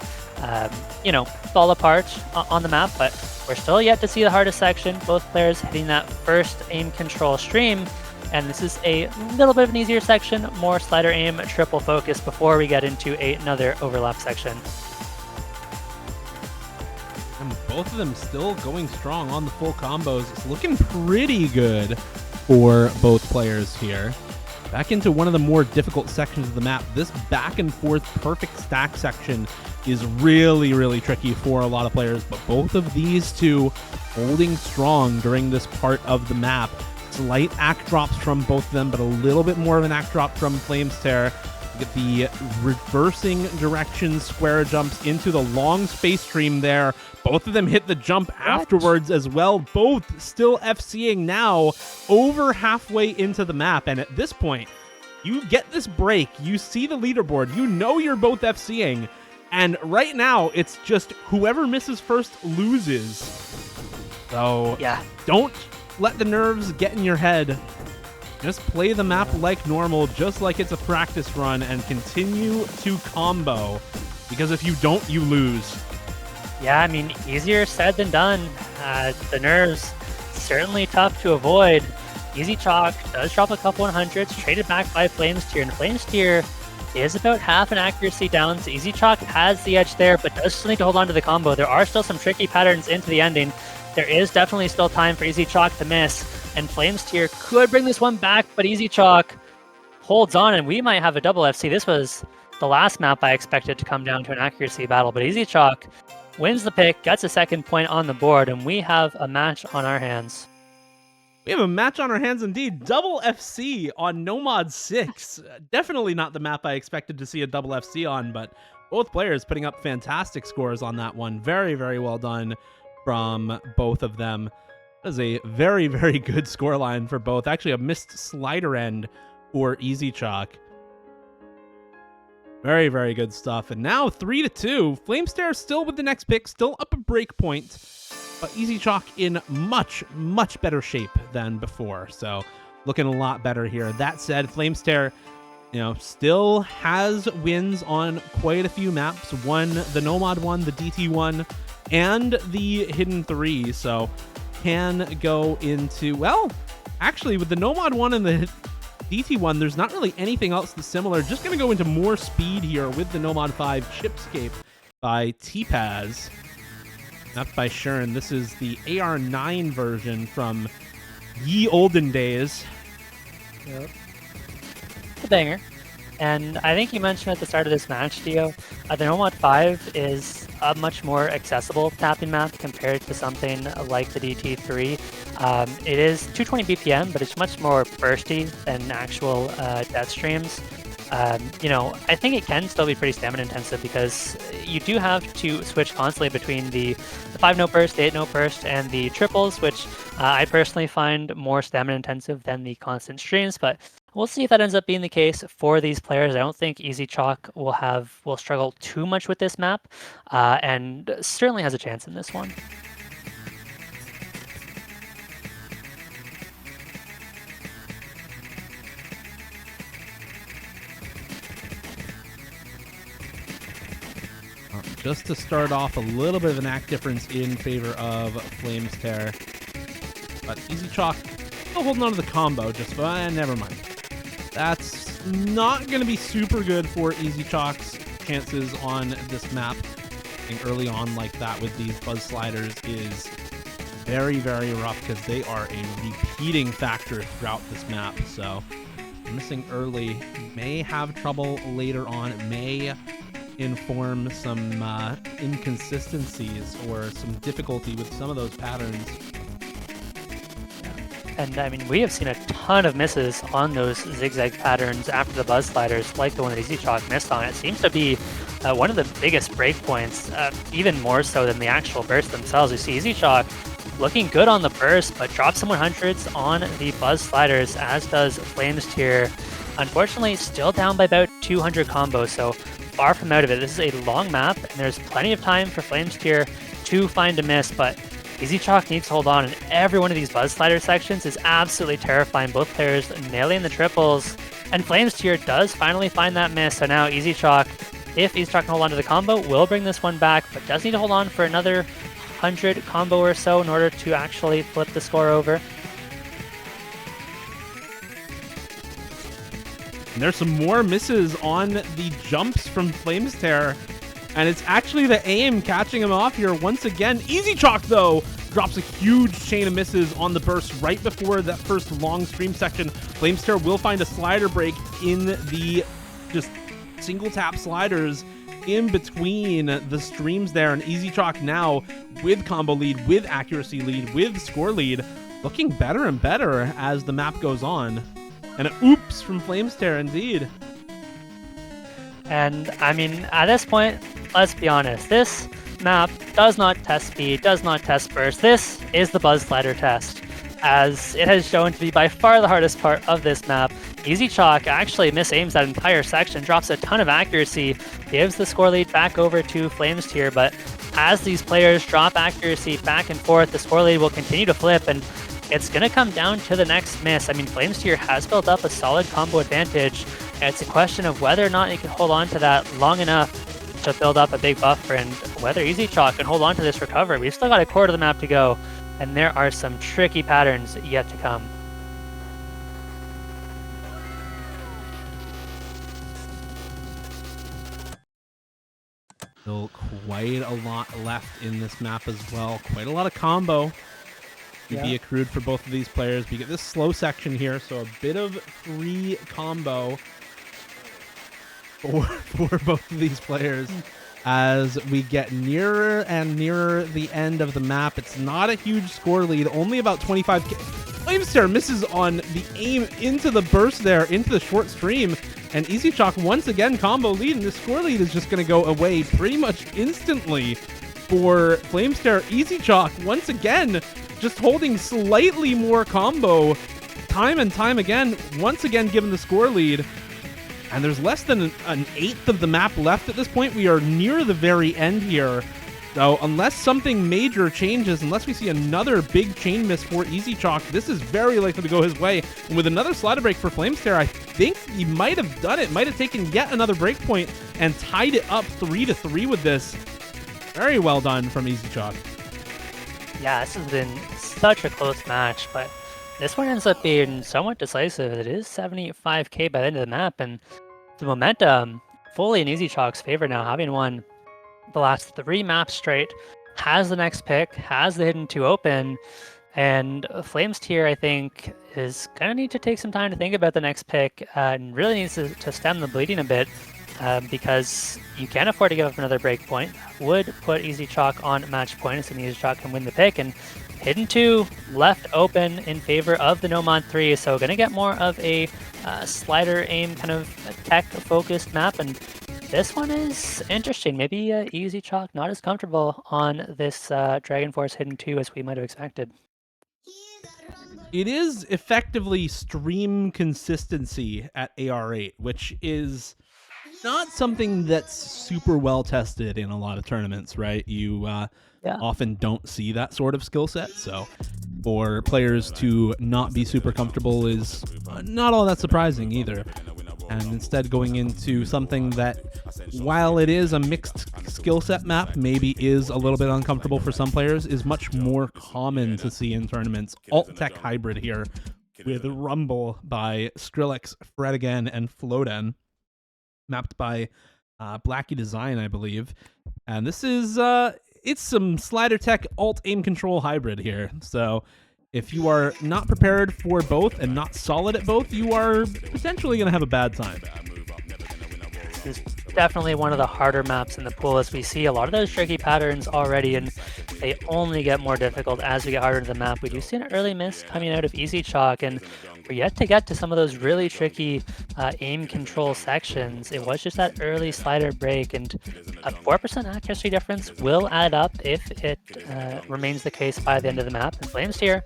fall apart on the map, but we're still yet to see the hardest section. Both players hitting that first aim control stream, and this is a little bit of an easier section, more slider aim, triple focus before we get into another overlap section. And both of them still going strong on the full combos. It's looking pretty good for both players here. Back into one of the more difficult sections of the map. This back and forth perfect stack section is really, really tricky for a lot of players, but both of these two holding strong during this part of the map. Slight act drops from both of them, but a little bit more of an act drop from Flameztear. Get the reversing direction square jumps into the long space stream there. Both of them hit the jump afterwards as well. Both still FCing now over halfway into the map. And at this point, you get this break. You see the leaderboard. You know you're both FCing. And right now, it's just whoever misses first loses. So yeah, don't let the nerves get in your head. Just play the map like normal, just like it's a practice run, and continue to combo. Because if you don't, you lose. Yeah, I mean, easier said than done. The nerves, certainly tough to avoid. EzChock does drop a couple 100s, traded back by Flameztear, and Flameztear is about half an accuracy down, so EzChock has the edge there, but does still need to hold on to the combo. There are still some tricky patterns into the ending. There is definitely still time for EzChock to miss, and Flameztear could bring this one back, but EzChock holds on, and we might have a double FC. This was the last map I expected to come down to an accuracy battle, but EzChock wins the pick, gets a second point on the board, and we have a match on our hands. We have a match on our hands indeed. Double FC on Nomad 6. Definitely not the map I expected to see a double FC on, but both players putting up fantastic scores on that one. Very, very well done from both of them. That is a very, very good scoreline for both. Actually, a missed slider end for EzChock. Very, very good stuff. And now 3-2. Flameztear still with the next pick, still up a break point, but EzChock in much, much better shape than before. So looking a lot better here. That said, Flameztear, still has wins on quite a few maps. Won the Nomad one, the DT one, and the Hidden 3. So can go into, well, actually with the Nomad one and the DT one, there's not really anything else that's similar. Just going to go into more speed here with the Nomad 5 Chipscape by T-Paz. Not by Shern. This is the AR9 version from ye olden days. Yep. It's a banger. And I think you mentioned at the start of this match, Dio, the Nomad 5 is a much more accessible tapping map compared to something like the DT3. It is 220 BPM, but it's much more bursty than actual death streams. I think it can still be pretty stamina intensive because you do have to switch constantly between the 5-note burst, the 8-note burst, and the triples, which I personally find more stamina intensive than the constant streams, but we'll see if that ends up being the case for these players. I don't think EzChock will struggle too much with this map, and certainly has a chance in this one. just to start off a little bit of an act difference in favor of Flameztear. But EzChock still holding on to the combo, just never mind. That's not going to be super good for EzChock's chances on this map. I think early on like that with these buzz sliders is very, very rough because they are a repeating factor throughout this map. So missing early may have trouble later on. It may inform some inconsistencies or some difficulty with some of those patterns. And I mean, we have seen a ton of misses on those zigzag patterns after the buzz sliders, like the one that EzChock missed on. It seems to be one of the biggest breakpoints, even more so than the actual bursts themselves. You see EzChock looking good on the burst, but drops some 100s on the buzz sliders, as does Flameztear. Unfortunately, still down by about 200 combos, so far from out of it. This is a long map, and there's plenty of time for Flameztear to find a miss, but EzChock needs to hold on, and every one of these buzz slider sections is absolutely terrifying. Both players nailing the triples, and Flameztear does finally find that miss. So now EzChock, if EzChock can hold on to the combo, will bring this one back, but does need to hold on for another 100 combo or so in order to actually flip the score over. And there's some more misses on the jumps from Flameztear. And it's actually the aim catching him off here once again. EzChock, though, drops a huge chain of misses on the burst right before that first long stream section. Flameztear will find a slider break in the just single tap sliders in between the streams there. And EzChock now with combo lead, with accuracy lead, with score lead, looking better and better as the map goes on. And an oops from Flameztear indeed. And I mean, at this point, let's be honest, this map does not test speed, does not test burst. This is the buzz slider test, as it has shown to be by far the hardest part of this map. EzChock actually misaims that entire section, drops a ton of accuracy, gives the score lead back over to Flameztear, but as these players drop accuracy back and forth, the score lead will continue to flip, and it's going to come down to the next miss. I mean, Flameztear has built up a solid combo advantage. It's a question of whether or not he can hold on to that long enough to build up a big buffer, and whether EzChock can hold on to this recovery. We've still got a quarter of the map to go, and there are some tricky patterns yet to come. Still quite a lot left in this map as well. Quite a lot of combo to be accrued for both of these players. We get this slow section here, so a bit of free combo for both of these players as we get nearer and nearer the end of the map. It's not a huge score lead, only about 25k. Flameztear misses on the aim into the burst there, into the short stream, and EzChock once again combo lead, and the score lead is just going to go away pretty much instantly for Flameztear. EzChock once again just holding slightly more combo time and time again, once again given the score lead. And there's less than an eighth of the map left at this point. We are near the very end here. So unless something major changes, unless we see another big chain miss for EzChock, this is very likely to go his way. And with another slider break for Flameztear, I think he might have done it, might have taken yet another breakpoint and tied it up 3-3 with this. Very well done from EzChock. Yeah, this has been such a close match, but this one ends up being somewhat decisive. It is 75k by the end of the map, and the momentum fully in EzChock's favor now, having won the last 3 maps straight, has the next pick, has the hidden 2 open, and Flameztear, I think, is going to need to take some time to think about the next pick, and really needs to stem the bleeding a bit, because you can't afford to give up another breakpoint. Would put EzChock on match point, assuming EzChock can win the pick, and hidden 2 left open in favor of the Nomad 3, so going to get more of a slider aim kind of tech-focused map, and this one is interesting. Maybe EzChock not as comfortable on this Dragon Force hidden 2 as we might have expected. It is effectively stream consistency at AR8, which is not something that's super well tested in a lot of tournaments, right? You often don't see that sort of skill set, so for players to not be super comfortable is not all that surprising either. and instead going into something that, while it is a mixed skill set map, maybe is a little bit uncomfortable for some players, is much more common to see in tournaments. Alt-Tech hybrid here with Rumble by Skrillex, Fred again, and Floden, mapped by Blackie Design, I believe. And this is, it's some slider tech alt aim control hybrid here. So if you are not prepared for both and not solid at both, you are potentially going to have a bad time. This is definitely one of the harder maps in the pool, as we see a lot of those tricky patterns already, and they only get more difficult as we get harder into the map. We do see an early miss coming out of EzChock, and we're yet to get to some of those really tricky aim control sections. It was just that early slider break, and a 4% accuracy difference will add up if it remains the case by the end of the map. And Flameztear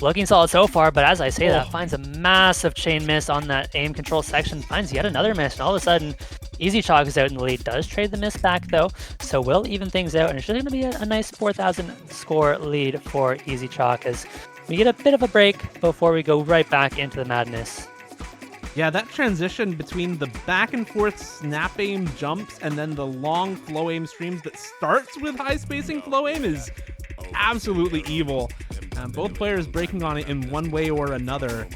looking solid so far, but as I say that, finds a massive chain miss on that aim control section, finds yet another miss, and all of a sudden EzChock is out in the lead. Does trade the miss back though, so will even things out, and it's just going to be a nice 4,000 score lead for EzChock as we get a bit of a break before we go right back into the madness. Yeah, that transition between the back and forth snap aim jumps and then the long flow aim streams that starts with high spacing flow aim is absolutely evil. Both players breaking on it in one way or another.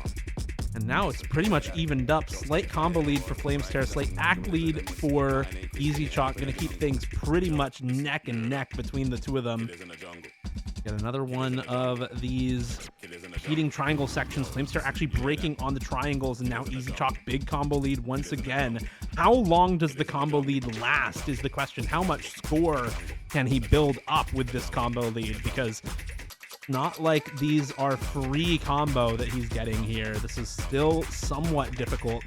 And now it's pretty much evened up. Slight combo lead for Flameztear, slight act lead for EzChock. Going to keep things pretty much neck and neck between the two of them. Get another one of these heating triangle sections. Flameztear actually breaking on the triangles, and now EzChock big combo lead once again. How long does the combo lead last is the question. How much score can he build up with this combo lead? Because not like these are free combo that he's getting here. This is still somewhat difficult.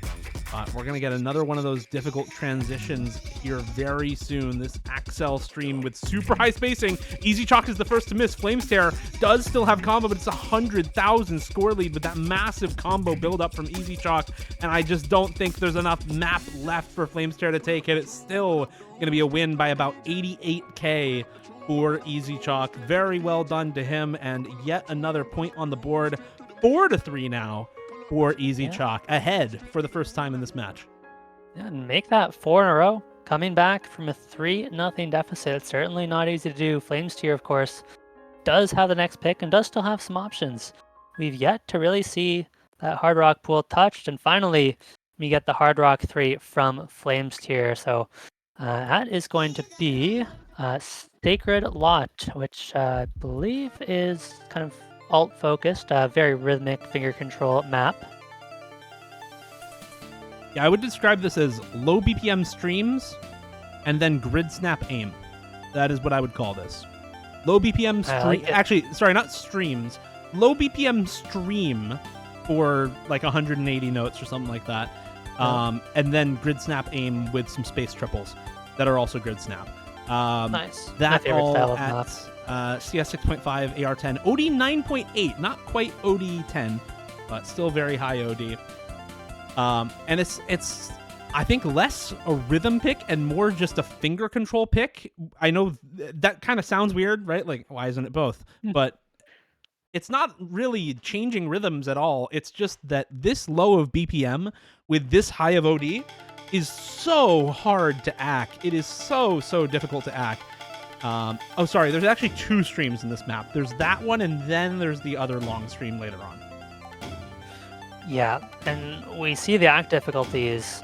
We're going to get another one of those difficult transitions here very soon. This Axel stream with super high spacing. EzChock is the first to miss. Flameztear does still have combo, but it's 100,000 score lead with that massive combo build up from EzChock. And I just don't think there's enough map left for Flameztear to take it. It's still going to be a win by about 88k for EzChock. Very well done to him, and yet another point on the board. 4-3 now for EzChock, ahead for the first time in this match. Yeah, and make that 4 in a row, coming back from a 3-0 deficit. It's certainly not easy to do. Flameztear, of course, does have the next pick and does still have some options. We've yet to really see that Hard Rock pool touched, and finally we get the Hard Rock 3 from Flameztear. So that is going to be Sacred Lot, which I believe is kind of alt-focused, very rhythmic finger control map. Yeah, I would describe this as low BPM streams and then grid snap aim. That is what I would call this. Low BPM stream. Actually, sorry, not streams. Low BPM stream for like 180 notes or something like that. And then grid snap aim with some space triples that are also grid snap. Nice. That all at CS 6.5, AR10, OD 9.8, not quite OD 10, but still very high OD. And it's I think less a rhythm pick and more just a finger control pick. I know that kind of sounds weird, right? Like, why isn't it both? But it's not really changing rhythms at all. It's just that this low of BPM with this high of OD is so hard to act. It is so difficult to act. Oh, sorry. There's actually 2 streams in this map. There's that one, and then there's the other long stream later on. Yeah, and we see the act difficulty is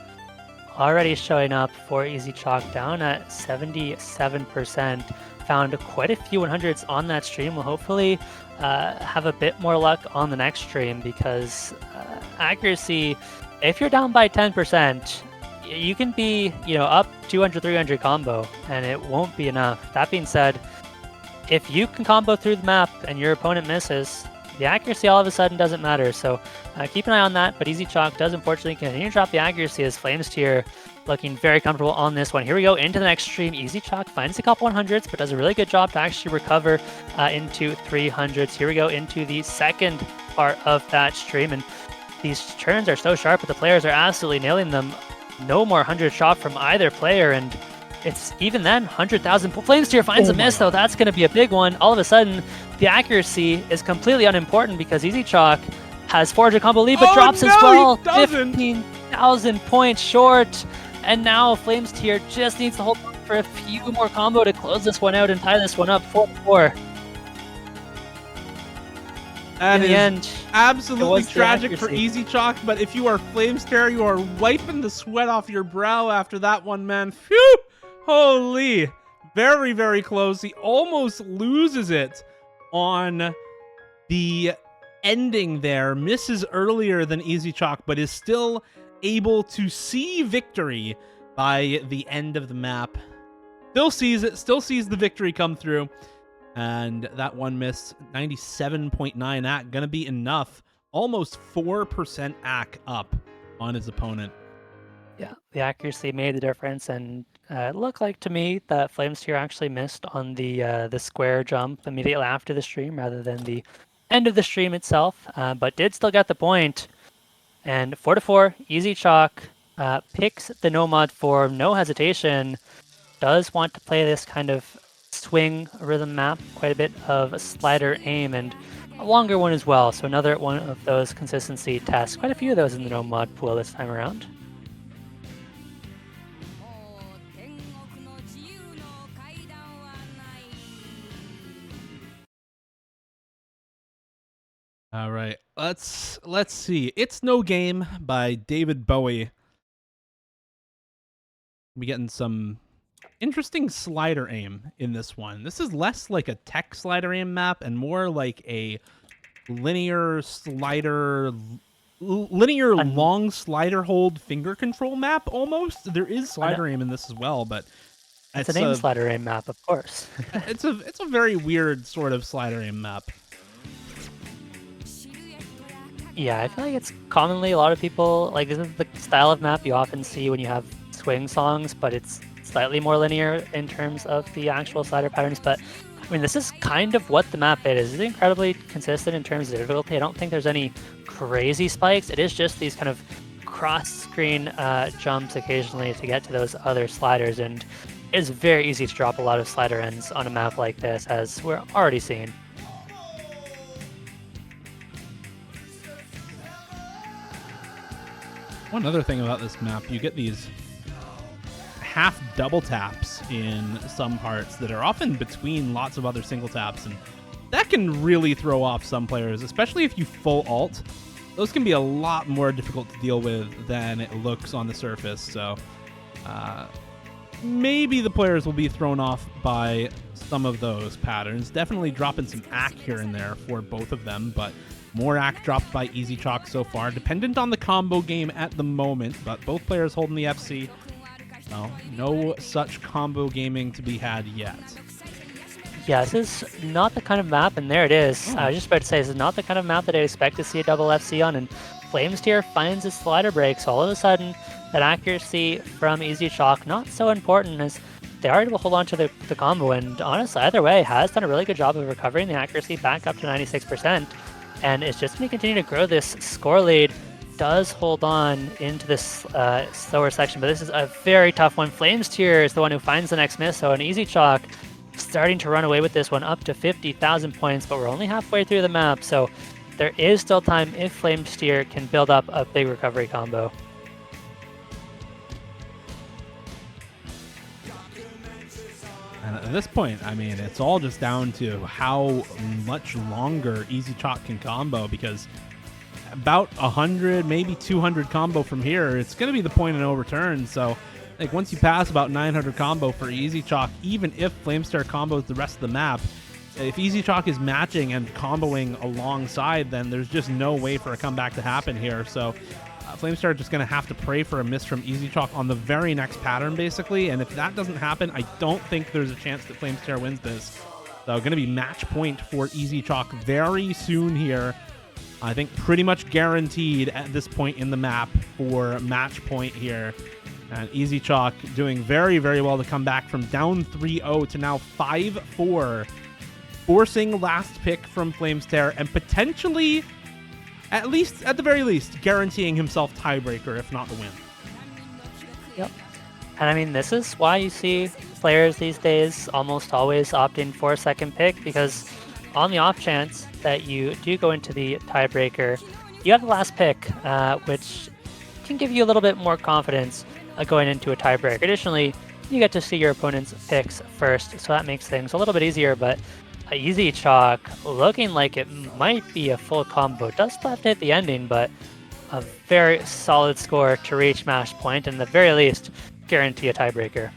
already showing up for EzChock, down at 77%. Found quite a few 100s on that stream. We'll hopefully have a bit more luck on the next stream, because accuracy, if you're down by 10%, you can be, up 200, 300 combo, and it won't be enough. That being said, if you can combo through the map and your opponent misses, the accuracy all of a sudden doesn't matter. So keep an eye on that, but EzChock does unfortunately continue to drop the accuracy as Flameztear looking very comfortable on this one. Here we go into the next stream. EzChock finds a couple 100s, but does a really good job to actually recover into 300s. Here we go into the second part of that stream, and these turns are so sharp, but the players are absolutely nailing them. No more 100 shot from either player, and it's even then 100,000. Flameztear finds a miss, though. That's going to be a big one. All of a sudden, the accuracy is completely unimportant because EzChock has 400 combo lead, but drops as well. 15. 1,000 points short. And now Flameztear just needs to hold on for a few more combo to close this one out and tie this one up 4-4. That in the end, absolutely tragic for EzChock, but if you are Flameztear, you are wiping the sweat off your brow after that one, man. Phew! Holy! Very, very close. He almost loses it on the ending there. Misses earlier than EzChock, but is still able to see victory by the end of the map. Still sees it, still sees the victory come through. And that one miss, 97.9 AC, gonna be enough. Almost 4% AC up on his opponent. Yeah, the accuracy made the difference, and it looked like to me that Flameztear actually missed on the square jump immediately after the stream rather than the end of the stream itself, but did still get the point. And 4-4, EzChock picks the Nomad form, no hesitation. Does want to play this kind of swing rhythm map, quite a bit of a slider aim, and a longer one as well. So another one of those consistency tests. Quite a few of those in the Nomad pool this time around. All right, let's see. It's No Game by David Bowie. We're getting some interesting slider aim in this one. This is less like a tech slider aim map and more like a linear slider, long slider hold finger control map almost. There is slider aim in this as well, but it's an aim slider aim map, of course. it's a very weird sort of slider aim map. Yeah, I feel like it's commonly a lot of people like, isn't the style of map you often see when you have swing songs, but it's slightly more linear in terms of the actual slider patterns. But I mean, this is kind of what the map is. It's incredibly consistent in terms of difficulty. I don't think there's any crazy spikes. It is just these kind of cross-screen jumps occasionally to get to those other sliders, and it's very easy to drop a lot of slider ends on a map like this, as we're already seeing. One other thing about this map, you get these half double taps in some parts that are often between lots of other single taps, and that can really throw off some players, especially if you full alt. Those can be a lot more difficult to deal with than it looks on the surface, so maybe the players will be thrown off by some of those patterns. Definitely dropping some AC here and there for both of them, but more AC dropped by EzChock so far, dependent on the combo game at the moment, but both players holding the FC. Well, no such combo gaming to be had yet. Yeah, this is not the kind of map, and there it is. I was just about to say, this is not the kind of map that I expect to see a double FC on, and Flameztear finds his slider break, so all of a sudden, that accuracy from EzChock, not so important, as they are able to hold on to the combo, and honestly, either way, has done a really good job of recovering the accuracy back up to 96%. And it's just going to continue to grow this score lead. Does hold on into this slower section, but this is a very tough one. Flameztear is the one who finds the next miss, so an EzChock starting to run away with this one up to 50,000 points, but we're only halfway through the map, so there is still time if Flameztear can build up a big recovery combo. And at this point, I mean, it's all just down to how much longer EzChock can combo, because about 100, maybe 200 combo from here, it's going to be the point of no return. So, like, once you pass about 900 combo for EzChock, even if Flameztear combos the rest of the map, if EzChock is matching and comboing alongside, then there's just no way for a comeback to happen here. So, Flameztear just going to have to pray for a miss from EzChock on the very next pattern, basically. And if that doesn't happen, I don't think there's a chance that Flameztear wins this. So going to be match point for EzChock very soon here. I think pretty much guaranteed at this point in the map for match point here. And EzChock doing very, very well to come back from down 3-0 to now 5-4. Forcing last pick from Flameztear and potentially, at the very least, guaranteeing himself tiebreaker, if not the win. Yep. And I mean, this is why you see players these days almost always opting for a second pick, because on the off chance that you do go into the tiebreaker, you have the last pick, which can give you a little bit more confidence going into a tiebreak. Additionally, you get to see your opponent's picks first, so that makes things a little bit easier, but EzChock looking like it might be a full combo. Does still have to hit the ending, but a very solid score to reach match point, and at the very least, guarantee a tiebreaker.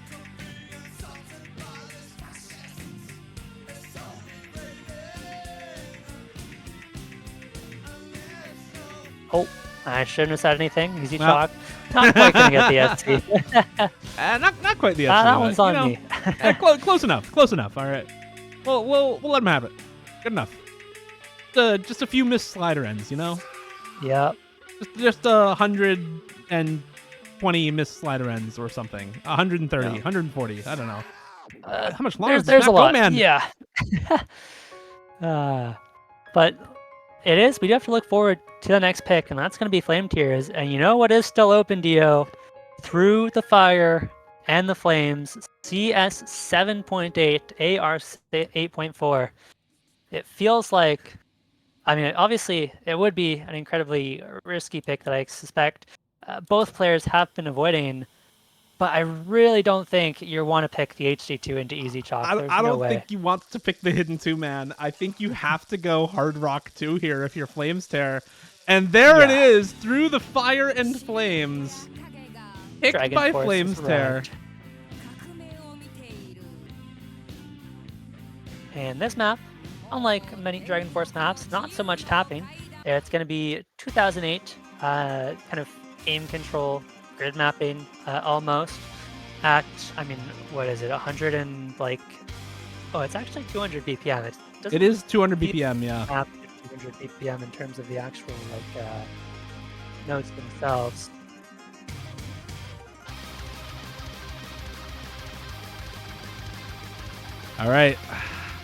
Oh, I shouldn't have said anything. EzChock, not quite gonna get the SC. Not quite the SC. That one's on me. Close enough. Close enough. All right. We'll let him have it. Good enough. Just a few missed slider ends, you know. Yep. Just 120 missed slider ends or something. 130, 140. I don't know. How much longer? There's a lot. Man? Yeah. But it is. We do have to look forward to the next pick, and that's going to be Flameztear. And you know what is still open, Dio? Through the Fire and the Flames, CS 7.8, AR 8.4. It feels like, I mean, obviously, it would be an incredibly risky pick that I suspect both players have been avoiding, but I really don't think you want to pick the HD2 into EzChock. I don't think you want to pick the Hidden 2, man. I think you have to go Hard Rock 2 here if you're Flameztear. And there it is, Through the Fire and Flames. Picked Dragon by Force Flameztear. And this map, unlike many Dragon Force maps, not so much tapping. It's going to be 2008 kind of aim control grid mapping almost at, I mean, what is it, 100 and like, oh, it's actually 200 BPM. It is 200 BPM, yeah. Map 200 BPM in terms of the actual like nodes themselves. All right.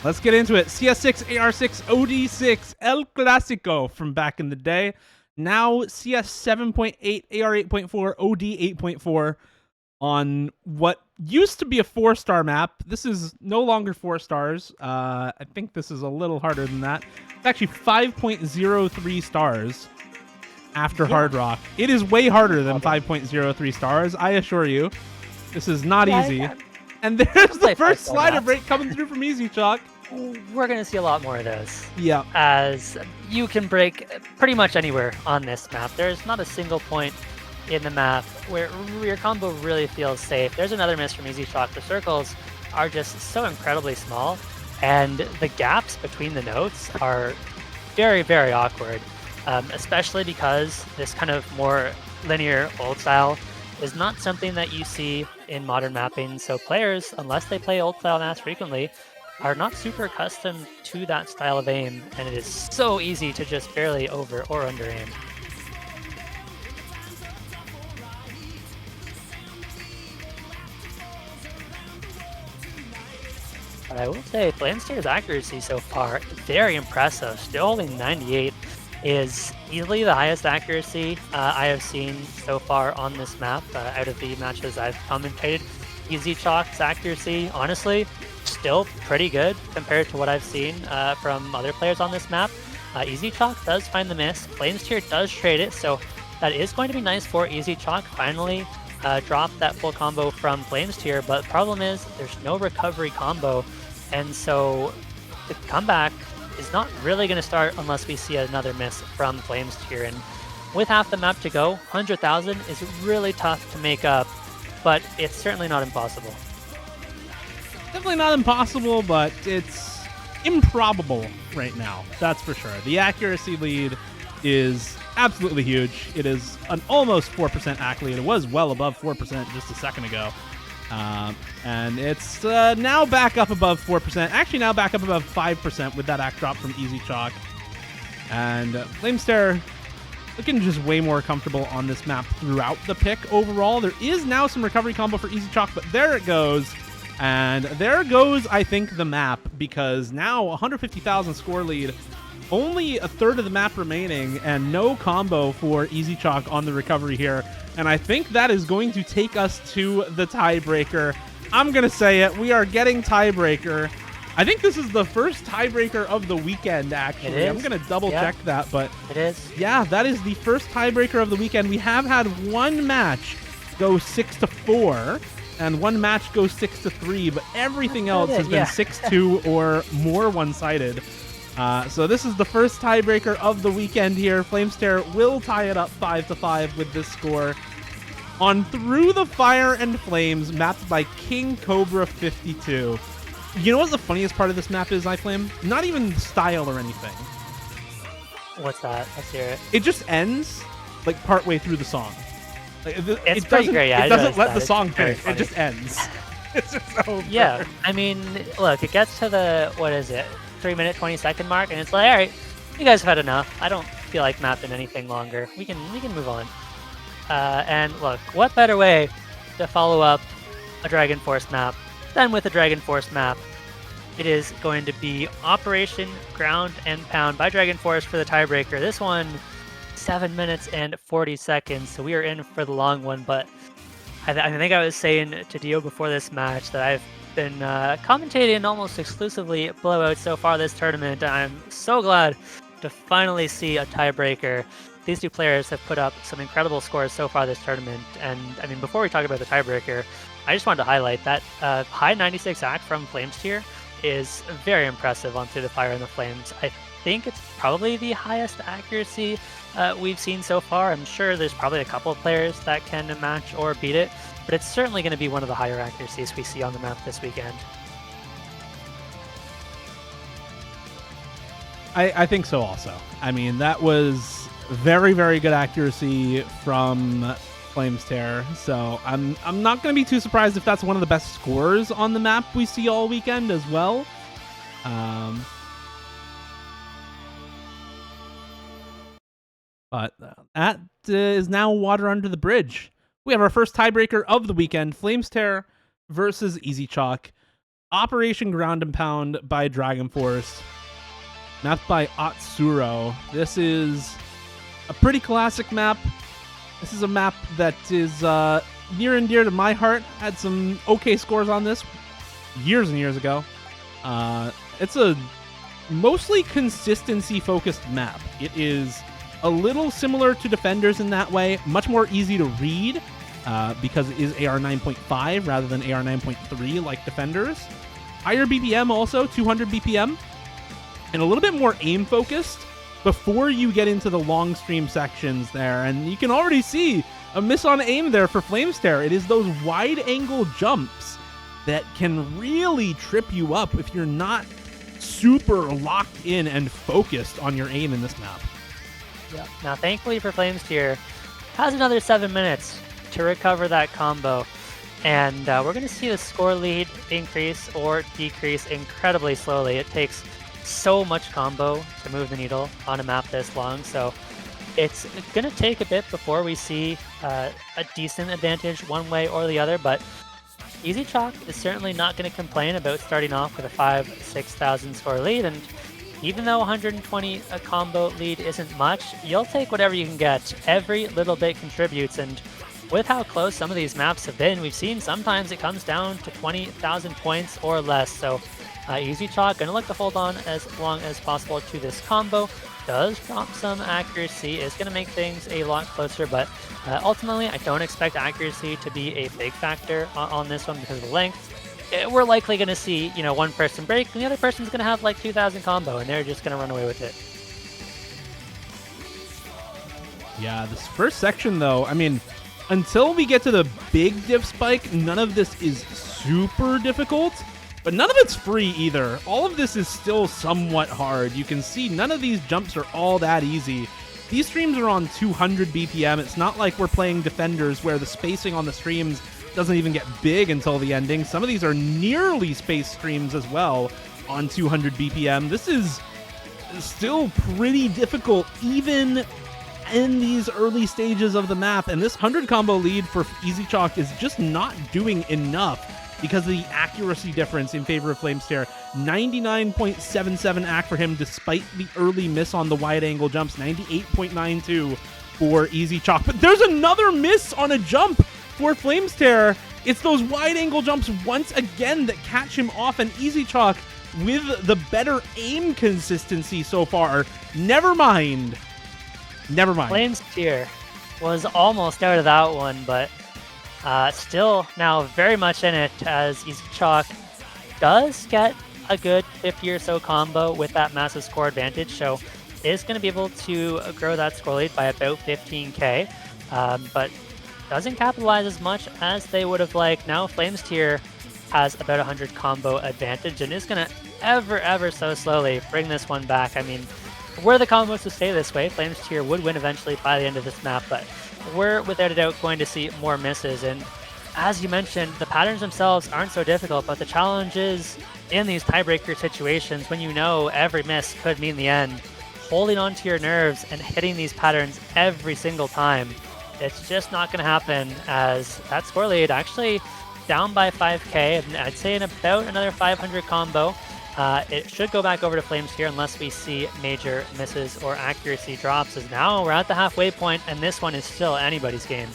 Let's get into it. CS6, AR6, OD6, El Clasico from back in the day. Now CS 7.8, AR 8.4, OD 8.4 on what used to be a 4-star map. This is no longer 4 stars. I think this is a little harder than that. It's actually 5.03 stars after Hard Rock. It is way harder than 5.03 stars, I assure you. This is not easy. And there's the first slider break coming through from EzChock. We're going to see a lot more of those. Yeah. As you can break pretty much anywhere on this map. There's not a single point in the map where your combo really feels safe. There's another miss from EzChock. The circles are just so incredibly small, and the gaps between the nodes are very, very awkward, especially because this kind of more linear old style is not something that you see in modern mapping. So players, unless they play old style maps frequently, are not super accustomed to that style of aim, and it is so easy to just barely over or under aim. But I will say, Flameztear's accuracy so far, very impressive. Still holding 98 is easily the highest accuracy I have seen so far on this map out of the matches I've commentated. EzChock's accuracy, honestly, still pretty good compared to what I've seen from other players on this map. EzChock does find the miss. Flameztear does trade it, so that is going to be nice for EzChock. Finally drop that full combo from Flameztear, but the problem is there's no recovery combo, and so the comeback is not really going to start unless we see another miss from Flameztear. And with half the map to go, 100,000 is really tough to make up, but it's certainly not impossible. Definitely not impossible, but it's improbable right now. That's for sure. The accuracy lead is absolutely huge. It is an almost 4% acc lead. It was well above 4% just a second ago. And it's now back up above 4%. Actually, now back up above 5% with that acc drop from EzChock. And Flameztear looking just way more comfortable on this map throughout the pick overall. There is now some recovery combo for EzChock, but there it goes. And there goes, I think, the map, because now 150,000 score lead, only a third of the map remaining, and no combo for EzChock on the recovery here. And I think that is going to take us to the tiebreaker. I'm going to say it. We are getting tiebreaker. I think this is the first tiebreaker of the weekend, actually. I'm going to double check that, but it is. Yeah, that is the first tiebreaker of the weekend. We have had one match go 6-4 and one match go 6-3, but everything else has been 6-2 or more one-sided. So this is the first tiebreaker of the weekend here. Flameztear will tie it up 5-5 with this score on Through the Fire and Flames, mapped by King Cobra 52. You know what the funniest part of this map is, iFlame? Not even style or anything. What's that? Let's hear it. It just ends like partway through the song. Like, it's pretty great. Yeah, it doesn't let the song finish. It just ends. It's just over. Yeah, I mean, look, it gets to the 3-minute 20-second mark, and it's like, all right, you guys have had enough. I don't feel like mapping anything longer. We can move on. And look, what better way to follow up a Dragon Force map than with a Dragon Force map? It is going to be Operation Ground and Pound by Dragon Force for the tiebreaker. This one, 7 minutes and 40 seconds, so we are in for the long one. But I think I was saying to Dio before this match that I've been commentating almost exclusively blowouts so far this tournament. I'm so glad to finally see a tiebreaker. These two players have put up some incredible scores so far this tournament, and I mean, before we talk about the tiebreaker, I just wanted to highlight that high 96 act from Flameztear is very impressive on Through the Fire and the Flames. I think it's probably the highest accuracy we've seen so far. I'm sure there's probably a couple of players that can match or beat it, but it's certainly going to be one of the higher accuracies we see on the map this weekend. I think so also. I mean, that was very, very good accuracy from Flameztear, so I'm not going to be too surprised if that's one of the best scores on the map we see all weekend as well. But that is now water under the bridge. We have our first tiebreaker of the weekend, Flameztear versus EzChock. Operation Ground and Pound by Dragon Force, mapped by Atsuro. This is a pretty classic map. This is a map that is near and dear to my heart. Had some okay scores on this years and years ago. It's a mostly consistency-focused map. It is a little similar to Defenders in that way. Much more easy to read because it is AR 9.5 rather than AR 9.3 like Defenders. Higher BPM also, 200 BPM. And a little bit more aim-focused before you get into the long stream sections there. And you can already see a miss on aim there for Flameztear. It is those wide-angle jumps that can really trip you up if you're not super locked in and focused on your aim in this map. Yeah. Now, thankfully for Flameztear, has another 7 minutes to recover that combo. And we're going to see the score lead increase or decrease incredibly slowly. It takes so much combo to move the needle on a map this long, so it's going to take a bit before we see a decent advantage one way or the other, but EzChock is certainly not going to complain about starting off with a 5,000-6,000 score lead, and even though 120 a combo lead isn't much, you'll take whatever you can get. Every little bit contributes, and with how close some of these maps have been, we've seen sometimes it comes down to 20,000 points or less, so EzChock going to look to hold on as long as possible to this combo. Does drop some accuracy, is going to make things a lot closer, but ultimately I don't expect accuracy to be a big factor on this one because of the length. We're likely going to see, you know, one person break and the other person's going to have like 2,000 combo and they're just going to run away with it. Yeah, this first section though, I mean, until we get to the big diff spike, none of this is super difficult. But none of it's free either. All of this is still somewhat hard. You can see none of these jumps are all that easy. These streams are on 200 BPM. It's not like we're playing Defenders where the spacing on the streams doesn't even get big until the ending. Some of these are nearly spaced streams as well on 200 BPM. This is still pretty difficult even in these early stages of the map. And this 100 combo lead for EzChock is just not doing enough because of the accuracy difference in favor of Flameztear. 99.77 act for him despite the early miss on the wide angle jumps. 98.92 for EzChock. But there's another miss on a jump for Flameztear. It's those wide angle jumps once again that catch him off, and EzChock with the better aim consistency so far. Never mind. Flameztear was almost out of that one, but still now very much in it, as EzChock does get a good 50 or so combo with that massive score advantage, so is going to be able to grow that score lead by about 15k, but doesn't capitalize as much as they would have liked. Now Flameztear has about 100 combo advantage and is going to ever so slowly bring this one back. I mean, were the combos to stay this way, Flameztear would win eventually by the end of this map, but we're without a doubt going to see more misses. And as you mentioned, the patterns themselves aren't so difficult, but the challenge is in these tiebreaker situations when you know every miss could mean the end, holding on to your nerves and hitting these patterns every single time. It's just not going to happen, as that score lead actually down by 5k, and I'd say in about another 500 combo. It should go back over to Flameztear unless we see major misses or accuracy drops, as now we're at the halfway point and this one is still anybody's game.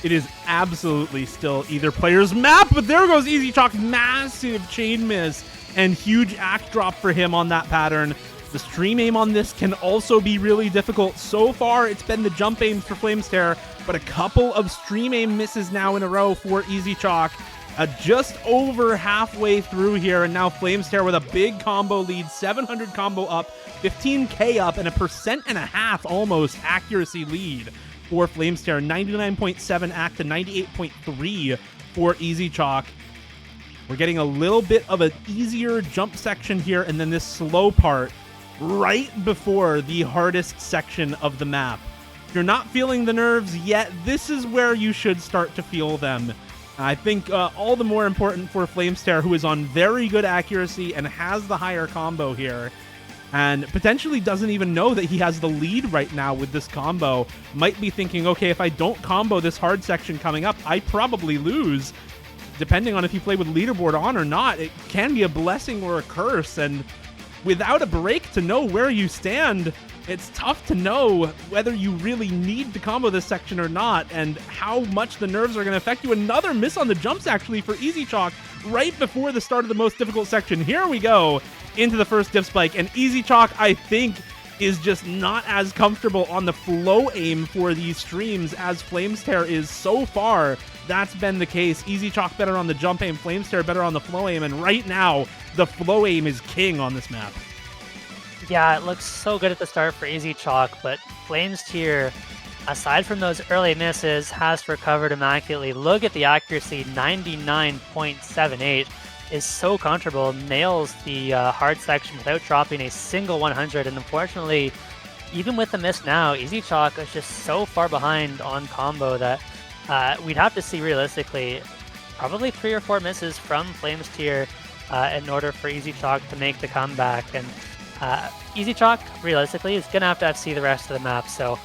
It is absolutely still either player's map, but there goes EzChock, massive chain miss and huge act drop for him on that pattern. The stream aim on this can also be really difficult. So far, it's been the jump aims for Flameztear, but a couple of stream aim misses now in a row for EzChock. Just over halfway through here, and now Flameztear with a big combo lead, 700 combo up, 15k up, and a 1.5% almost accuracy lead for Flameztear. 99.7 act to 98.3 for EzChock. We're getting a little bit of an easier jump section here, and then this slow part right before the hardest section of the map. If you're not feeling the nerves yet, this is where you should start to feel them. I think all the more important for Flameztear, who is on very good accuracy and has the higher combo here, and potentially doesn't even know that he has the lead right now with this combo, might be thinking, okay, if I don't combo this hard section coming up, I probably lose. Depending on if you play with leaderboard on or not, it can be a blessing or a curse, and without a break to know where you stand, it's tough to know whether you really need to combo this section or not, and how much the nerves are going to affect you. Another miss on the jumps, actually, for EzChock right before the start of the most difficult section. Here we go into the first diff spike, and EzChock, I think, is just not as comfortable on the flow aim for these streams as Flameztear is so far. That's been the case. EzChock better on the jump aim, Flameztear better on the flow aim, and right now, the flow aim is king on this map. Yeah, it looks so good at the start for EzChock, but Flameztear, aside from those early misses, has recovered immaculately. Look at the accuracy, 99.78 is so comfortable, nails the hard section without dropping a single 100, and unfortunately, even with the miss now, EzChock is just so far behind on combo that we'd have to see realistically probably 3 or 4 misses from Flameztear in order for EzChock to make the comeback. And EzChock, realistically, is going to have see the rest of the map, so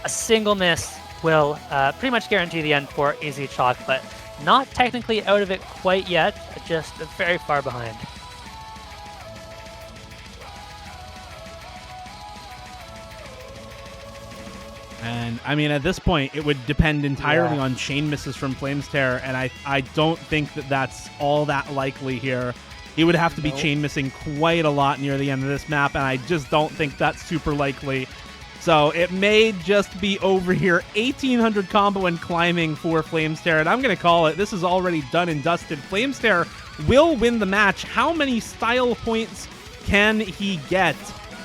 a single miss will pretty much guarantee the end for EzChock, but not technically out of it quite yet, just very far behind. And, I mean, at this point, it would depend entirely on chain misses from Flameztear, and I don't think that that's all that likely here. He would have to be chain missing quite a lot near the end of this map, and I just don't think that's super likely. So it may just be over here. 1,800 combo and climbing for Flameztear, and I'm going to call it. This is already done and dusted. Flameztear will win the match. How many style points can he get?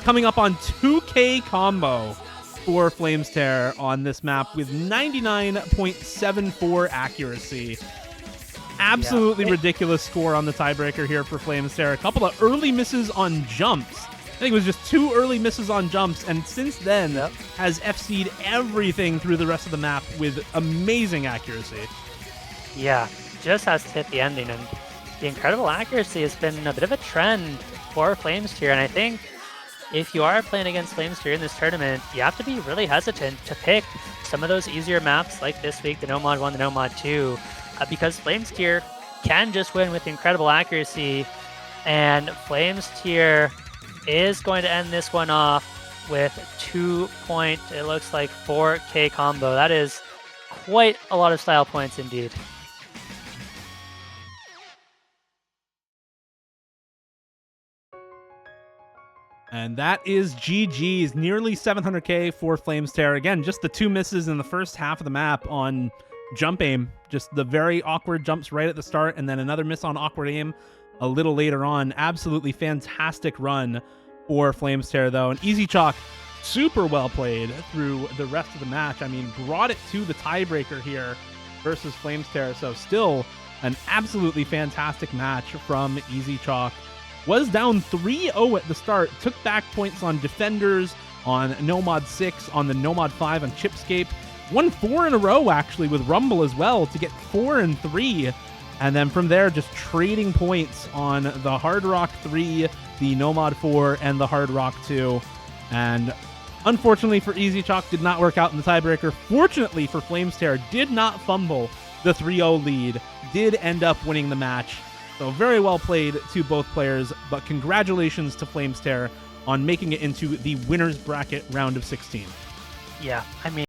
Coming up on 2k combo for Flameztear on this map with 99.74 accuracy. Absolutely ridiculous score on the tiebreaker here for Flameztear. A couple of early misses on jumps. I think it was just 2 early misses on jumps, and since then has FC'd everything through the rest of the map with amazing accuracy. Yeah, just has to hit the ending, and the incredible accuracy has been a bit of a trend for Flameztear, and I think if you are playing against Flameztear in this tournament, you have to be really hesitant to pick some of those easier maps like this week, the No Mod 1, the No Mod 2, because Flameztear can just win with incredible accuracy, and Flameztear is going to end this one off with 4k combo. That is quite a lot of style points indeed. And that is GG's, nearly 700k for Flameztear. Again, just the 2 misses in the first half of the map on jump aim. Just the very awkward jumps right at the start, and then another miss on awkward aim a little later on. Absolutely fantastic run for Flameztear, though. And EzChock, super well played through the rest of the match. I mean, brought it to the tiebreaker here versus Flameztear. So still an absolutely fantastic match from EzChock. Was down 3-0 at the start, took back points on Defenders, on Nomad 6, on the Nomad 5, on Chipscape. Won 4 in a row, actually, with Rumble as well, to get 4-3. And then from there, just trading points on the Hard Rock 3, the Nomad 4, and the Hard Rock 2. And unfortunately for EzChock, did not work out in the tiebreaker. Fortunately for Flameztear, did not fumble the 3-0 lead, did end up winning the match. So very well played to both players, but congratulations to Flameztear on making it into the winner's bracket round of 16. Yeah, I mean,